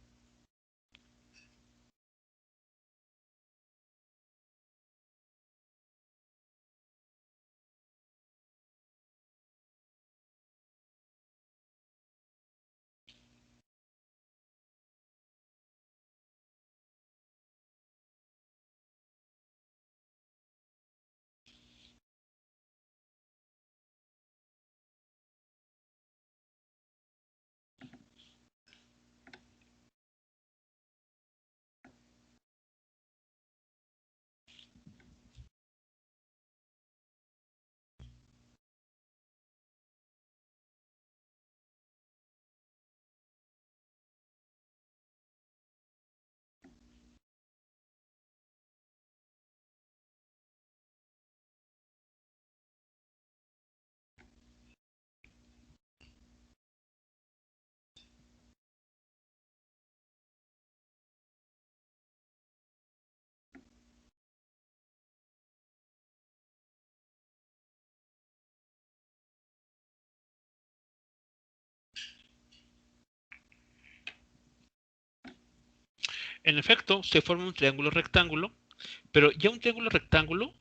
En efecto, se forma un triángulo rectángulo, pero ya un triángulo rectángulo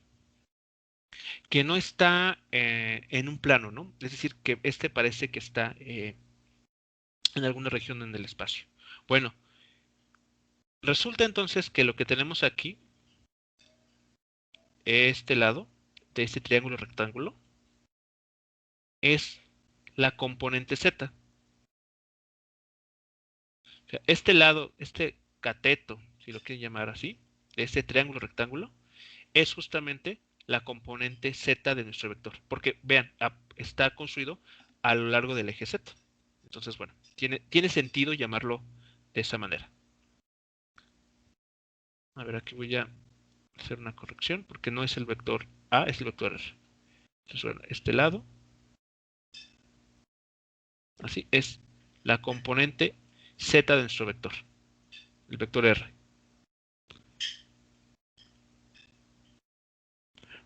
que no está en un plano, ¿no? Es decir, que este parece que está en alguna región en el espacio. Bueno, resulta entonces que lo que tenemos aquí, este lado de este triángulo rectángulo, es la componente Z. O sea, este lado, este cateto, si lo quieren llamar así, de este triángulo rectángulo, es justamente la componente Z de nuestro vector. Porque vean, está construido a lo largo del eje Z. Entonces, bueno, tiene sentido llamarlo de esa manera. A ver, aquí voy a hacer una corrección porque no es el vector A, es el vector R. Entonces, bueno, este lado, así es la componente Z de nuestro vector, el vector R.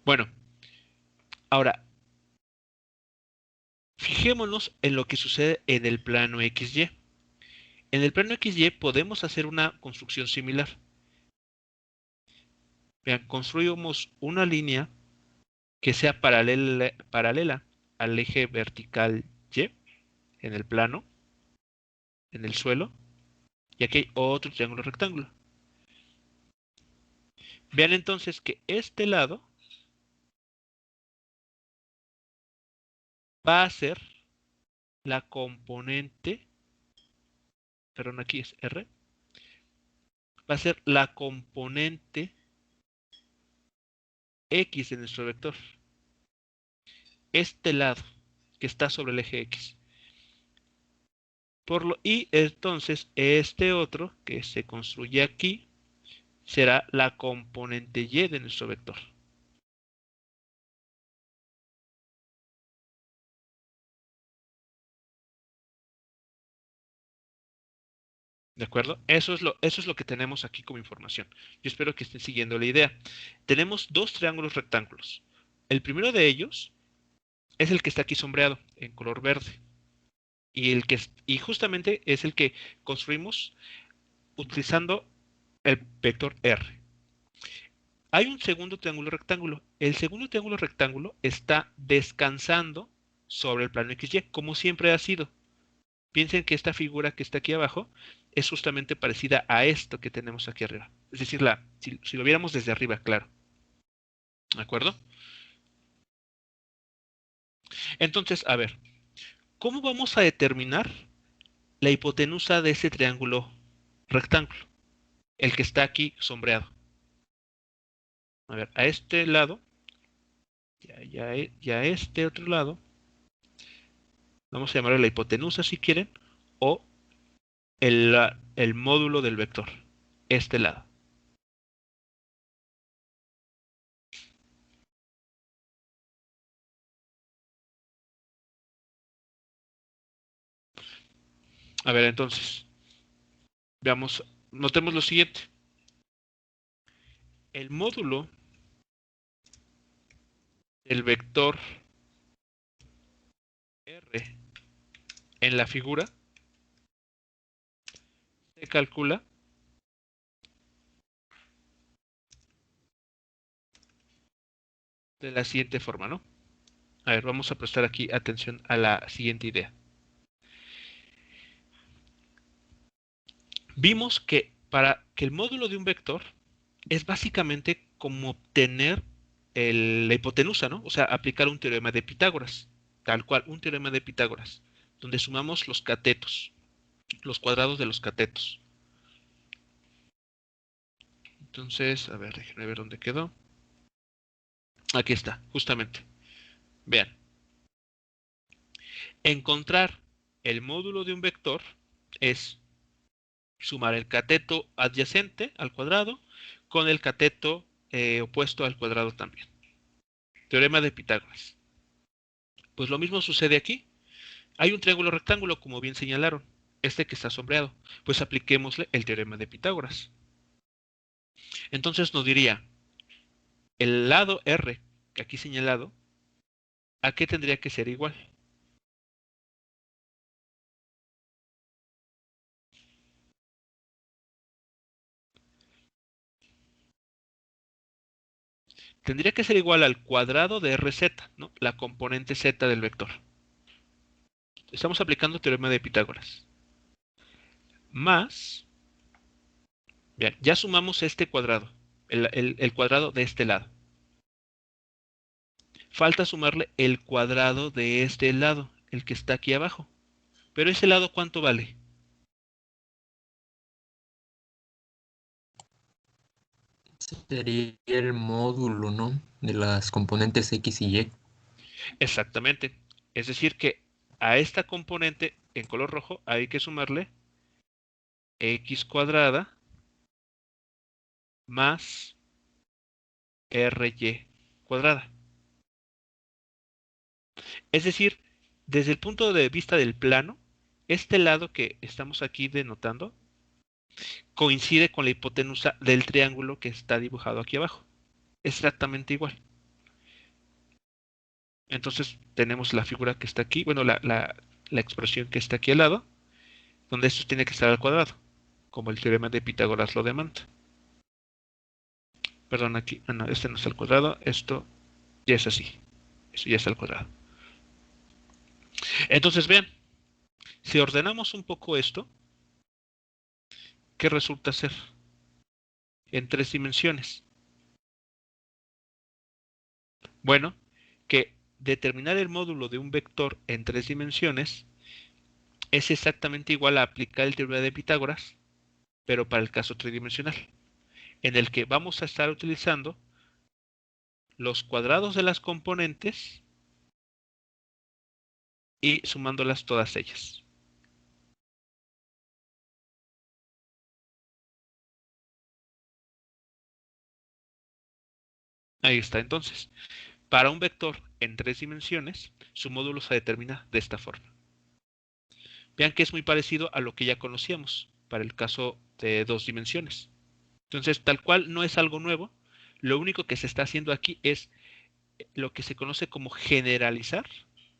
Bueno, ahora, fijémonos en lo que sucede en el plano XY. En el plano XY podemos hacer una construcción similar. Vean, construimos una línea que sea paralela al eje vertical Y en el plano, en el suelo, y aquí hay otro triángulo rectángulo. Vean entonces que este lado va a ser la componente, perdón, aquí es R, va a ser la componente X de nuestro vector. Este lado que está sobre el eje X. Y entonces este otro que se construye aquí será la componente Y de nuestro vector. ¿De acuerdo? Eso es lo que tenemos aquí como información. Yo espero que estén siguiendo la idea. Tenemos dos triángulos rectángulos. El primero de ellos es el que está aquí sombreado en color verde. Y justamente es el que construimos utilizando el vector R. Hay un segundo triángulo rectángulo. El segundo triángulo rectángulo está descansando sobre el plano XY, como siempre ha sido. Piensen que esta figura que está aquí abajo es justamente parecida a esto que tenemos aquí arriba. Es decir, si lo viéramos desde arriba, claro. ¿De acuerdo? Entonces, a ver, ¿cómo vamos a determinar la hipotenusa de ese triángulo rectángulo? El que está aquí sombreado. A ver, a este lado, ya a este otro lado, vamos a llamarlo la hipotenusa si quieren, o el módulo del vector, este lado. A ver, entonces, veamos, notemos lo siguiente. El módulo del vector R en la figura se calcula de la siguiente forma, ¿no? A ver, vamos a prestar aquí atención a la siguiente idea. Vimos que para que el módulo de un vector es básicamente como obtener la hipotenusa, ¿no? O sea, aplicar un teorema de Pitágoras, tal cual, un teorema de Pitágoras, donde sumamos los catetos, los cuadrados de los catetos. Entonces, a ver, déjenme ver dónde quedó. Aquí está, justamente. Vean, encontrar el módulo de un vector es sumar el cateto adyacente al cuadrado con el cateto opuesto al cuadrado también. Teorema de Pitágoras. Pues lo mismo sucede aquí. Hay un triángulo rectángulo, como bien señalaron, este que está sombreado. Pues apliquémosle el teorema de Pitágoras. Entonces nos diría, el lado R, que aquí señalado, ¿a qué tendría que ser igual? tendría que ser igual al cuadrado de RZ, ¿no? La componente Z del vector. Estamos aplicando teorema de Pitágoras. Más, bien, ya sumamos este cuadrado, el cuadrado de este lado. Falta sumarle el cuadrado de este lado, el que está aquí abajo. Pero ese lado, ¿cuánto vale? Sería el módulo, ¿no? De las componentes X y Y. Exactamente. Es decir que a esta componente en color rojo hay que sumarle X cuadrada más RY cuadrada. Es decir, desde el punto de vista del plano, este lado que estamos aquí denotando coincide con la hipotenusa del triángulo que está dibujado aquí abajo. Exactamente igual. Entonces tenemos la figura que está aquí, bueno, la expresión que está aquí al lado, donde esto tiene que estar al cuadrado, como el teorema de Pitágoras lo demanda. Perdón, aquí, no, este no es al cuadrado, esto ya es así. Eso ya es al cuadrado. Entonces vean, si ordenamos un poco esto, ¿qué resulta ser? En 3 dimensiones. Bueno, que determinar el módulo de un vector en 3 dimensiones es exactamente igual a aplicar el teorema de Pitágoras, pero para el caso tridimensional, en el que vamos a estar utilizando los cuadrados de las componentes y sumándolas todas ellas. Ahí está entonces. Para un vector en 3 dimensiones, su módulo se determina de esta forma. Vean que es muy parecido a lo que ya conocíamos para el caso de 2 dimensiones. Entonces, tal cual no es algo nuevo. Lo único que se está haciendo aquí es lo que se conoce como generalizar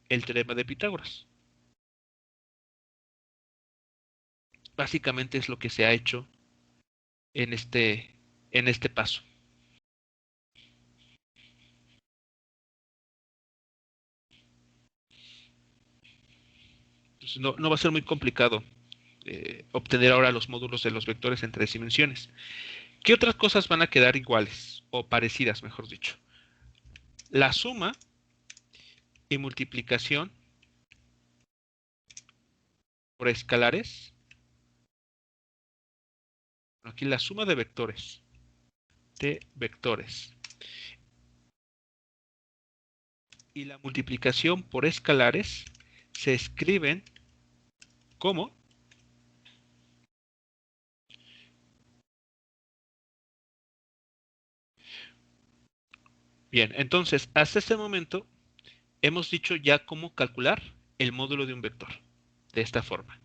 el teorema de Pitágoras. Básicamente es lo que se ha hecho en este paso. Entonces, no va a ser muy complicado obtener ahora los módulos de los vectores en 3 dimensiones. ¿Qué otras cosas van a quedar iguales o parecidas, mejor dicho? La suma y multiplicación por escalares. Aquí la suma de vectores. Y la multiplicación por escalares se escriben como bien, entonces hasta este momento hemos dicho ya cómo calcular el módulo de un vector de esta forma.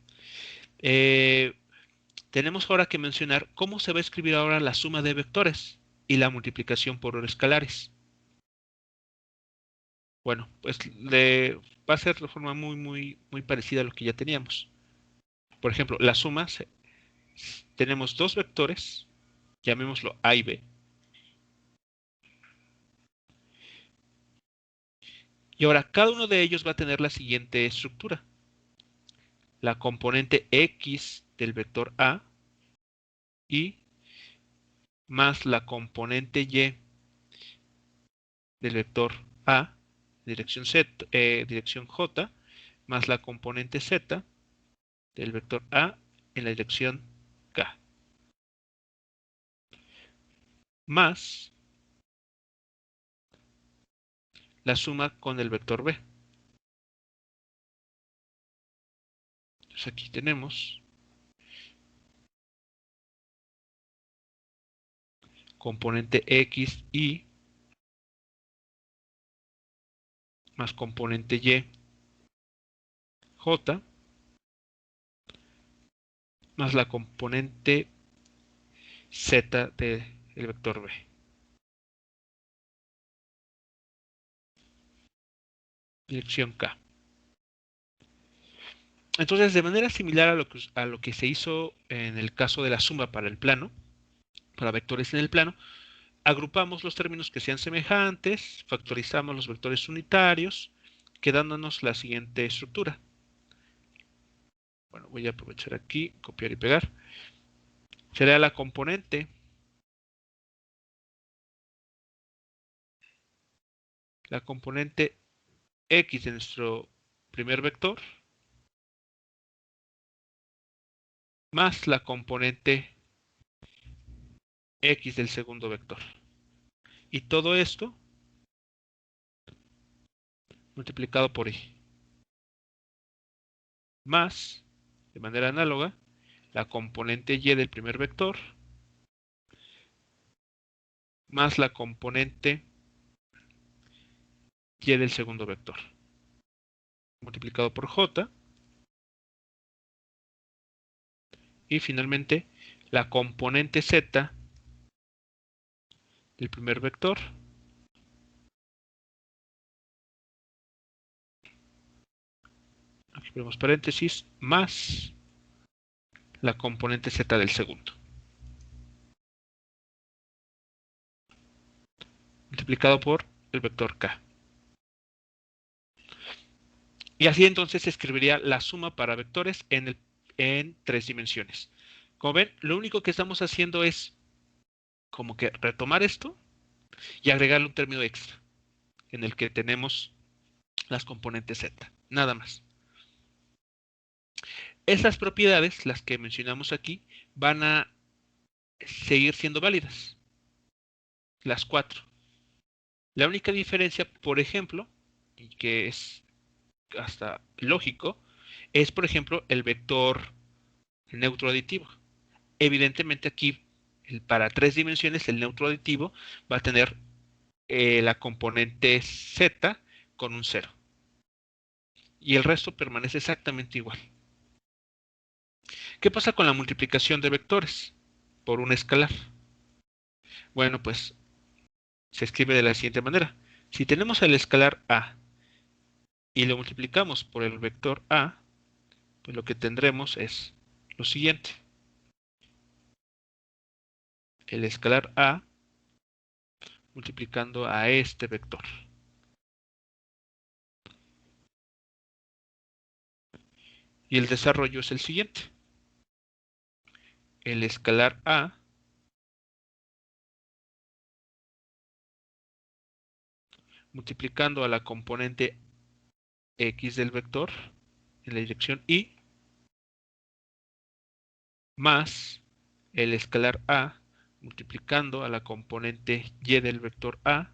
Tenemos ahora que mencionar cómo se va a escribir ahora la suma de vectores y la multiplicación por escalares. Bueno, pues va a ser de forma muy parecida a lo que ya teníamos. Por ejemplo, la suma, tenemos dos vectores, llamémoslo A y B. Y ahora cada uno de ellos va a tener la siguiente estructura. La componente X del vector A y más la componente Y del vector A, dirección J, más la componente Z del vector A en la dirección K, más la suma con el vector B. Entonces aquí tenemos componente X, Y, más componente Y, J, más la componente Z del vector B. Dirección K. Entonces, de manera similar a lo que se hizo en el caso de la suma para el plano, para vectores en el plano, agrupamos los términos que sean semejantes, factorizamos los vectores unitarios, quedándonos la siguiente estructura. Bueno, voy a aprovechar aquí, copiar y pegar. Será la componente X de nuestro primer vector más la componente X del segundo vector. Y todo esto multiplicado por Y. Más, de manera análoga, la componente Y del primer vector más la componente Y del segundo vector. Multiplicado por J. Y finalmente, la componente Z del primer vector aquí ponemos paréntesis, más la componente Z del segundo. Multiplicado por el vector K. Y así entonces se escribiría la suma para vectores en 3 dimensiones. Como ven, lo único que estamos haciendo es como que retomar esto y agregarle un término extra en el que tenemos las componentes Z. Nada más. Esas propiedades, las que mencionamos aquí, van a seguir siendo válidas. Las 4. La única diferencia, por ejemplo, y que es hasta lógico, es, por ejemplo, el vector neutro aditivo. Evidentemente aquí, para 3 dimensiones, el neutro aditivo va a tener la componente Z con un 0. Y el resto permanece exactamente igual. ¿Qué pasa con la multiplicación de vectores por un escalar? Bueno, pues se escribe de la siguiente manera. Si tenemos el escalar A y lo multiplicamos por el vector A, pues lo que tendremos es lo siguiente. El escalar A multiplicando a este vector. Y el desarrollo es el siguiente. El escalar A multiplicando a la componente X del vector en la dirección Y más el escalar A multiplicando a la componente Y del vector A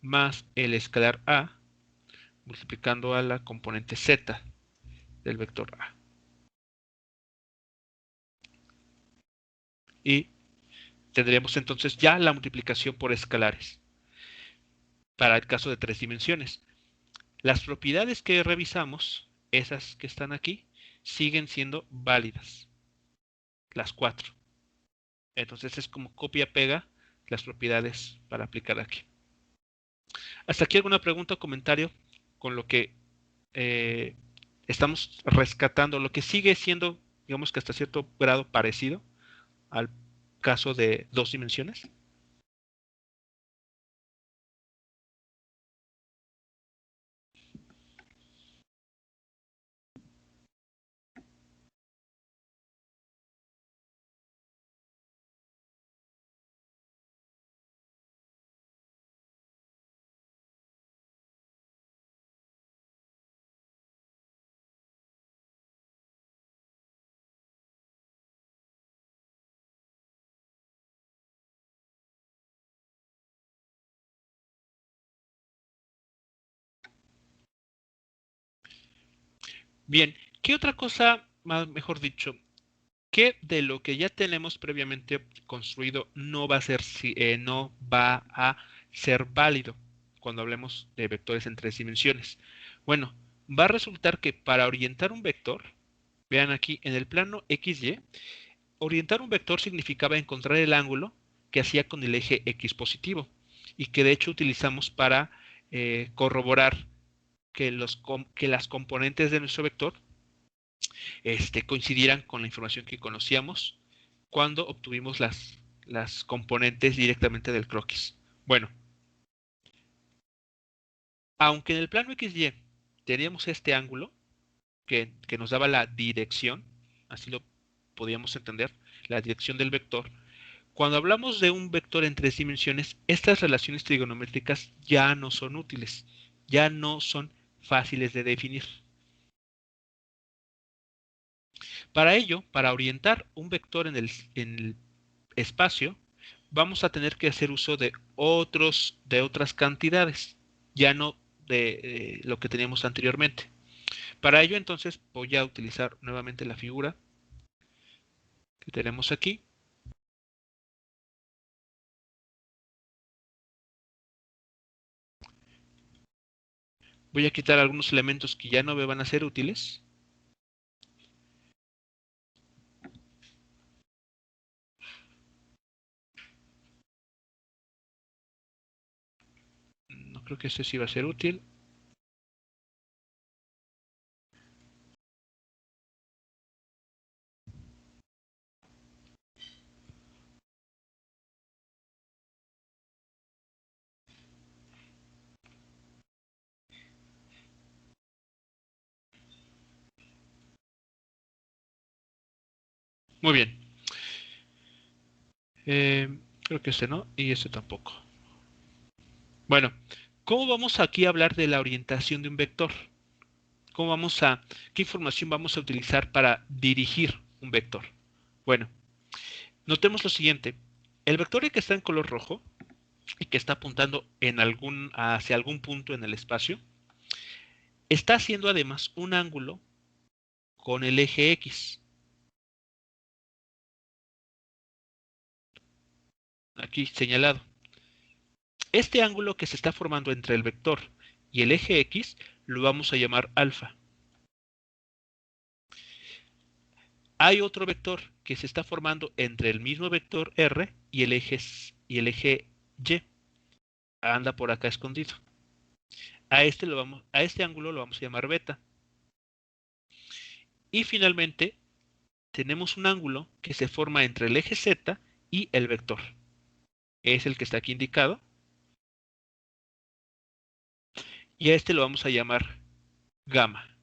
más el escalar A multiplicando a la componente Z del vector A. Y tendríamos entonces ya la multiplicación por escalares para el caso de 3 dimensiones. Las propiedades que revisamos, esas que están aquí, siguen siendo válidas. Las 4. Entonces es como copia-pega las propiedades para aplicar aquí. ¿Hasta aquí alguna pregunta o comentario con lo que estamos rescatando? Lo que sigue siendo, digamos que hasta cierto grado parecido al caso de 2 dimensiones. Bien, ¿qué otra cosa, mejor dicho, qué de lo que ya tenemos previamente construido no va a ser válido cuando hablemos de vectores en 3 dimensiones? Bueno, va a resultar que para orientar un vector, vean aquí en el plano XY, orientar un vector significaba encontrar el ángulo que hacía con el eje X positivo y que de hecho utilizamos para corroborar que las componentes de nuestro vector coincidieran con la información que conocíamos cuando obtuvimos las componentes directamente del croquis. Bueno, aunque en el plano XY teníamos este ángulo que nos daba la dirección, así lo podíamos entender, la dirección del vector. Cuando hablamos de un vector en 3 dimensiones, estas relaciones trigonométricas ya no son útiles, ya no son fáciles de definir. Para ello, para orientar un vector en el espacio, vamos a tener que hacer uso de otras cantidades, ya no de lo que teníamos anteriormente. Para ello, entonces, voy a utilizar nuevamente la figura que tenemos aquí. Voy a quitar algunos elementos que ya no me van a ser útiles. No creo que este sí va a ser útil. Muy bien. Creo que este no y este tampoco. Bueno, ¿cómo vamos aquí a hablar de la orientación de un vector? ¿Qué información vamos a utilizar para dirigir un vector? Bueno, notemos lo siguiente. El vector que está en color rojo y que está apuntando hacia algún punto en el espacio, está haciendo además un ángulo con el eje X. Aquí señalado. Este ángulo que se está formando entre el vector y el eje X lo vamos a llamar alfa. Hay otro vector que se está formando entre el mismo vector R y el eje Y. Anda por acá escondido. A este ángulo lo vamos a llamar beta. Y finalmente tenemos un ángulo que se forma entre el eje Z y el vector. Es el que está aquí indicado. Y a este lo vamos a llamar gamma.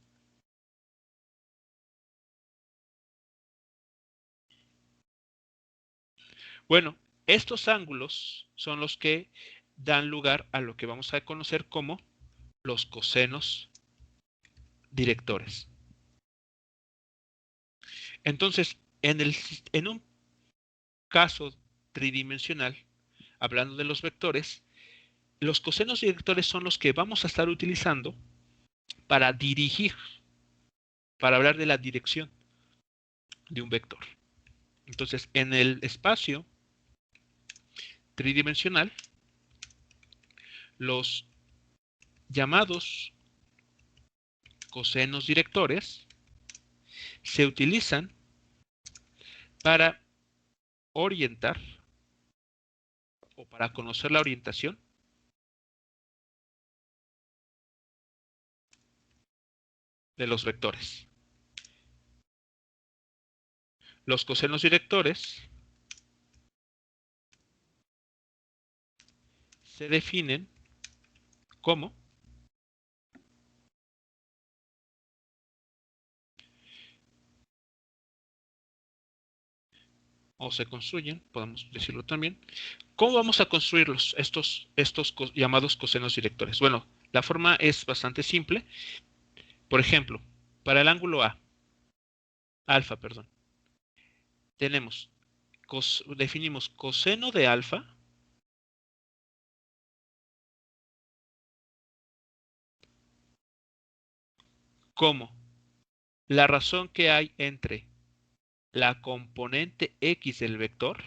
Bueno, estos ángulos son los que dan lugar a lo que vamos a conocer como los cosenos directores. Entonces, en un caso tridimensional, hablando de los vectores, los cosenos directores son los que vamos a estar utilizando para dirigir, para hablar de la dirección de un vector. Entonces, en el espacio tridimensional, los llamados cosenos directores se utilizan para orientar o para conocer la orientación de los vectores. Los cosenos directores se definen como o se construyen, podemos decirlo también. ¿Cómo vamos a construirlos, estos llamados cosenos directores? Bueno, la forma es bastante simple. Por ejemplo, para el ángulo alfa, perdón, definimos coseno de alfa como la razón que hay entre la componente X del vector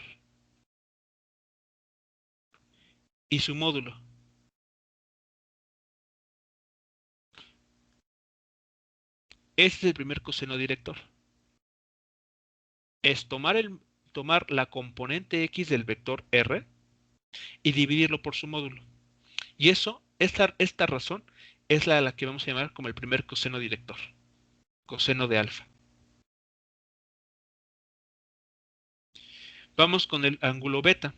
y su módulo. Este es el primer coseno director. Es tomar la componente X del vector R y dividirlo por su módulo. Y esta razón es la que vamos a llamar como el primer coseno director, coseno de alfa. Vamos con el ángulo beta.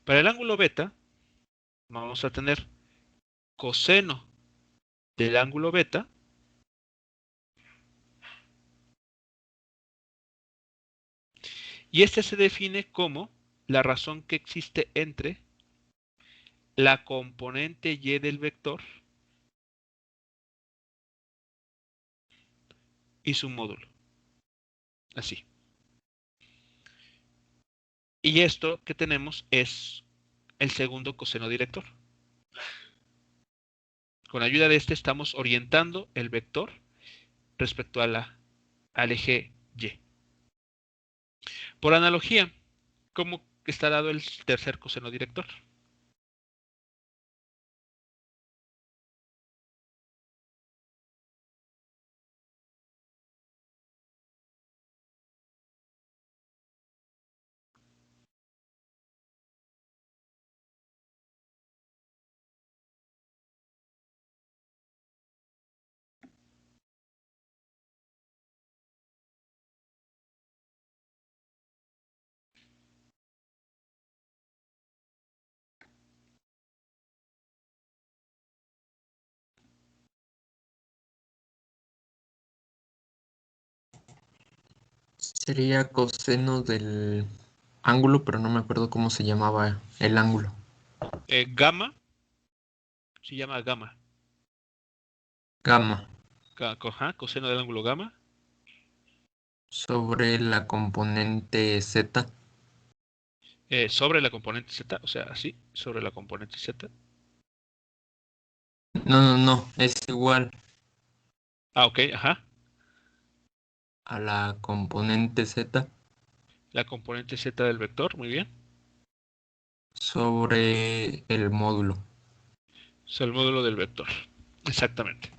Para el ángulo beta, vamos a tener coseno del ángulo beta y este se define como la razón que existe entre la componente y del vector y su módulo. Así. Y esto que tenemos es el segundo coseno director. Con ayuda de este estamos orientando el vector respecto a al eje Y. Por analogía, ¿cómo está dado el tercer coseno director? Sería coseno del ángulo, pero no me acuerdo cómo se llamaba el ángulo. Gamma se llama gamma. Gamma Coseno del ángulo gamma. sobre la componente Z. Sobre la componente Z, o sea, así, sobre la componente Z. No, es igual Ah, ok, ajá. a la componente Z La componente Z del vector, muy bien. sobre el módulo. Es el módulo del vector. Exactamente.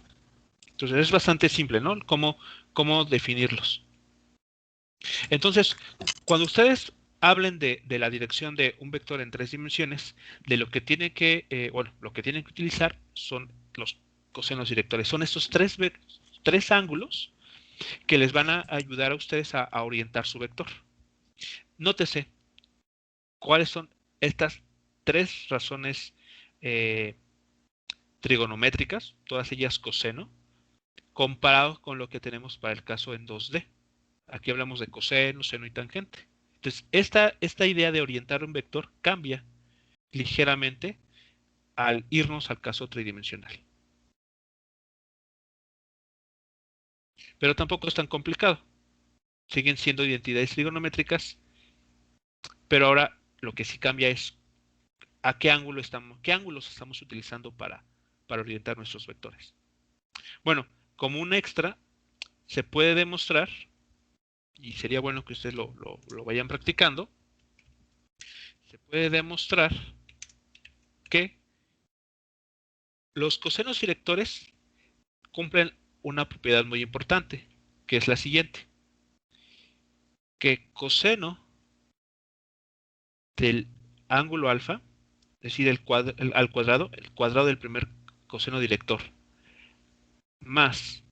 Entonces es bastante simple, ¿no? Cómo definirlos. Entonces, cuando ustedes hablen de la dirección de un vector en 3 dimensiones, de lo que tienen que, bueno, lo que tienen que utilizar son los cosenos directores. Son estos tres ángulos que les van a ayudar a ustedes a orientar su vector. Nótese cuáles son estas tres razones eh, trigonométricas, todas ellas coseno, comparado con lo que tenemos para el caso en 2D. Aquí hablamos de coseno, seno y tangente. Entonces, esta idea de orientar un vector cambia ligeramente al irnos al caso tridimensional. Pero tampoco es tan complicado. Siguen siendo identidades trigonométricas, pero ahora lo que sí cambia es a qué ángulos estamos utilizando para orientar nuestros vectores. Bueno, como un extra, se puede demostrar, y sería bueno que ustedes lo vayan practicando, se puede demostrar que los cosenos directores cumplen una propiedad muy importante, que es la siguiente, que coseno del ángulo alfa, es decir, al cuadrado, el cuadrado del primer coseno director, más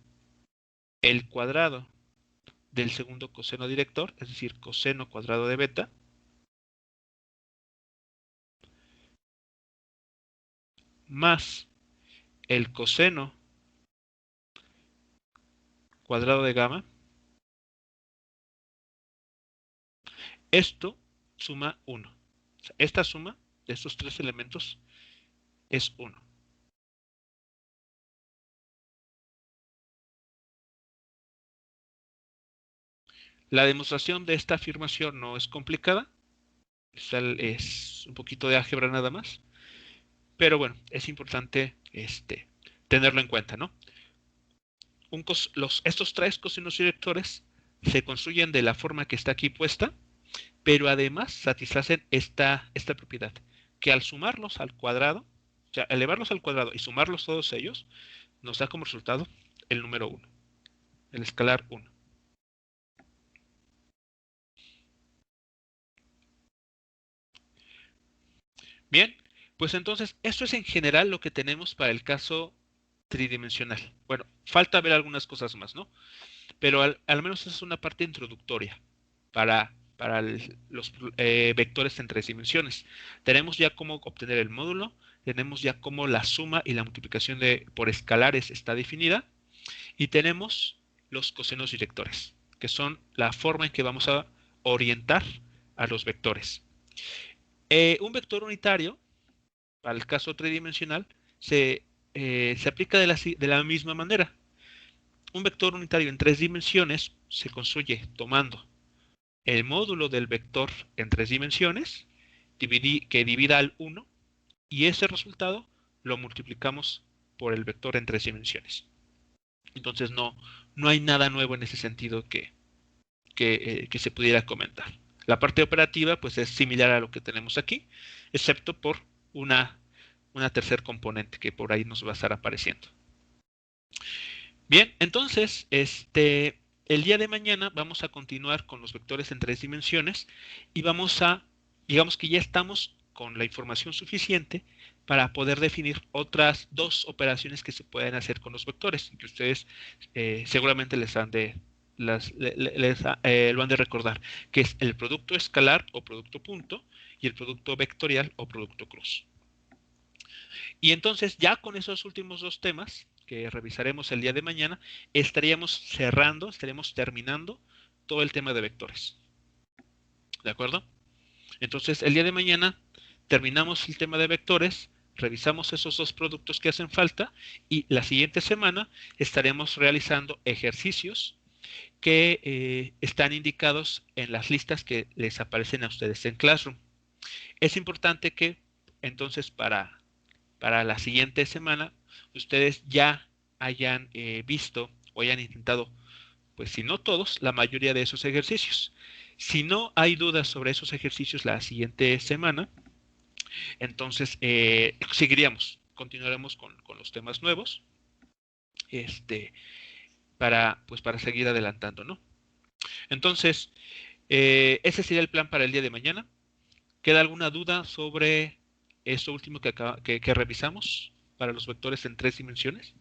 el cuadrado del segundo coseno director, es decir, coseno cuadrado de beta, más el coseno cuadrado de gamma, esto suma 1. O sea, esta suma de estos tres elementos es 1. La demostración de esta afirmación no es complicada, es un poquito de álgebra nada más, pero bueno, es importante tenerlo en cuenta, ¿no? Estos tres cosinos directores se construyen de la forma que está aquí puesta, pero además satisfacen esta propiedad, que al sumarlos al cuadrado, o sea, elevarlos al cuadrado y sumarlos todos ellos, nos da como resultado el número 1, el escalar 1. Bien, pues entonces esto es en general lo que tenemos para el caso tridimensional. Bueno, falta ver algunas cosas más, ¿no? Pero al menos esa es una parte introductoria para los vectores en 3 dimensiones. Tenemos ya cómo obtener el módulo, tenemos ya cómo la suma y la multiplicación por escalares está definida, y tenemos los cosenos directores, que son la forma en que vamos a orientar a los vectores. Un vector unitario, para el caso tridimensional, se aplica de la misma manera. Un vector unitario en 3 dimensiones se construye tomando el módulo del vector en 3 dimensiones, que divida al 1, y ese resultado lo multiplicamos por el vector en 3 dimensiones. Entonces no hay nada nuevo en ese sentido que se pudiera comentar. La parte operativa pues es similar a lo que tenemos aquí, excepto por una tercer componente que por ahí nos va a estar apareciendo. Bien, entonces el día de mañana vamos a continuar con los vectores en 3 dimensiones y digamos que ya estamos con la información suficiente para poder definir otras 2 operaciones que se pueden hacer con los vectores, que ustedes seguramente lo han de recordar, que es el producto escalar o producto punto y el producto vectorial o producto cruz. Y entonces ya con esos últimos 2 temas que revisaremos el día de mañana, estaríamos terminando todo el tema de vectores. ¿De acuerdo? Entonces el día de mañana terminamos el tema de vectores, revisamos esos 2 productos que hacen falta y la siguiente semana estaremos realizando ejercicios que están indicados en las listas que les aparecen a ustedes en Classroom. Es importante que entonces para la siguiente semana ustedes ya hayan visto o hayan intentado, pues si no todos, la mayoría de esos ejercicios. Si no hay dudas sobre esos ejercicios la siguiente semana, entonces continuaremos con los temas nuevos, para seguir adelantando, ¿no? Entonces, ese sería el plan para el día de mañana. ¿Queda alguna duda sobre esto último que revisamos para los vectores en 3 dimensiones?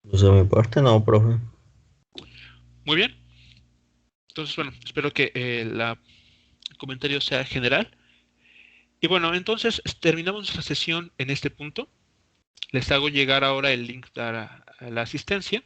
Pues de mi parte no, profe. Muy bien. Entonces, bueno, espero que el comentario sea general. Y bueno, entonces terminamos nuestra sesión en este punto. Les hago llegar ahora el link a la asistencia.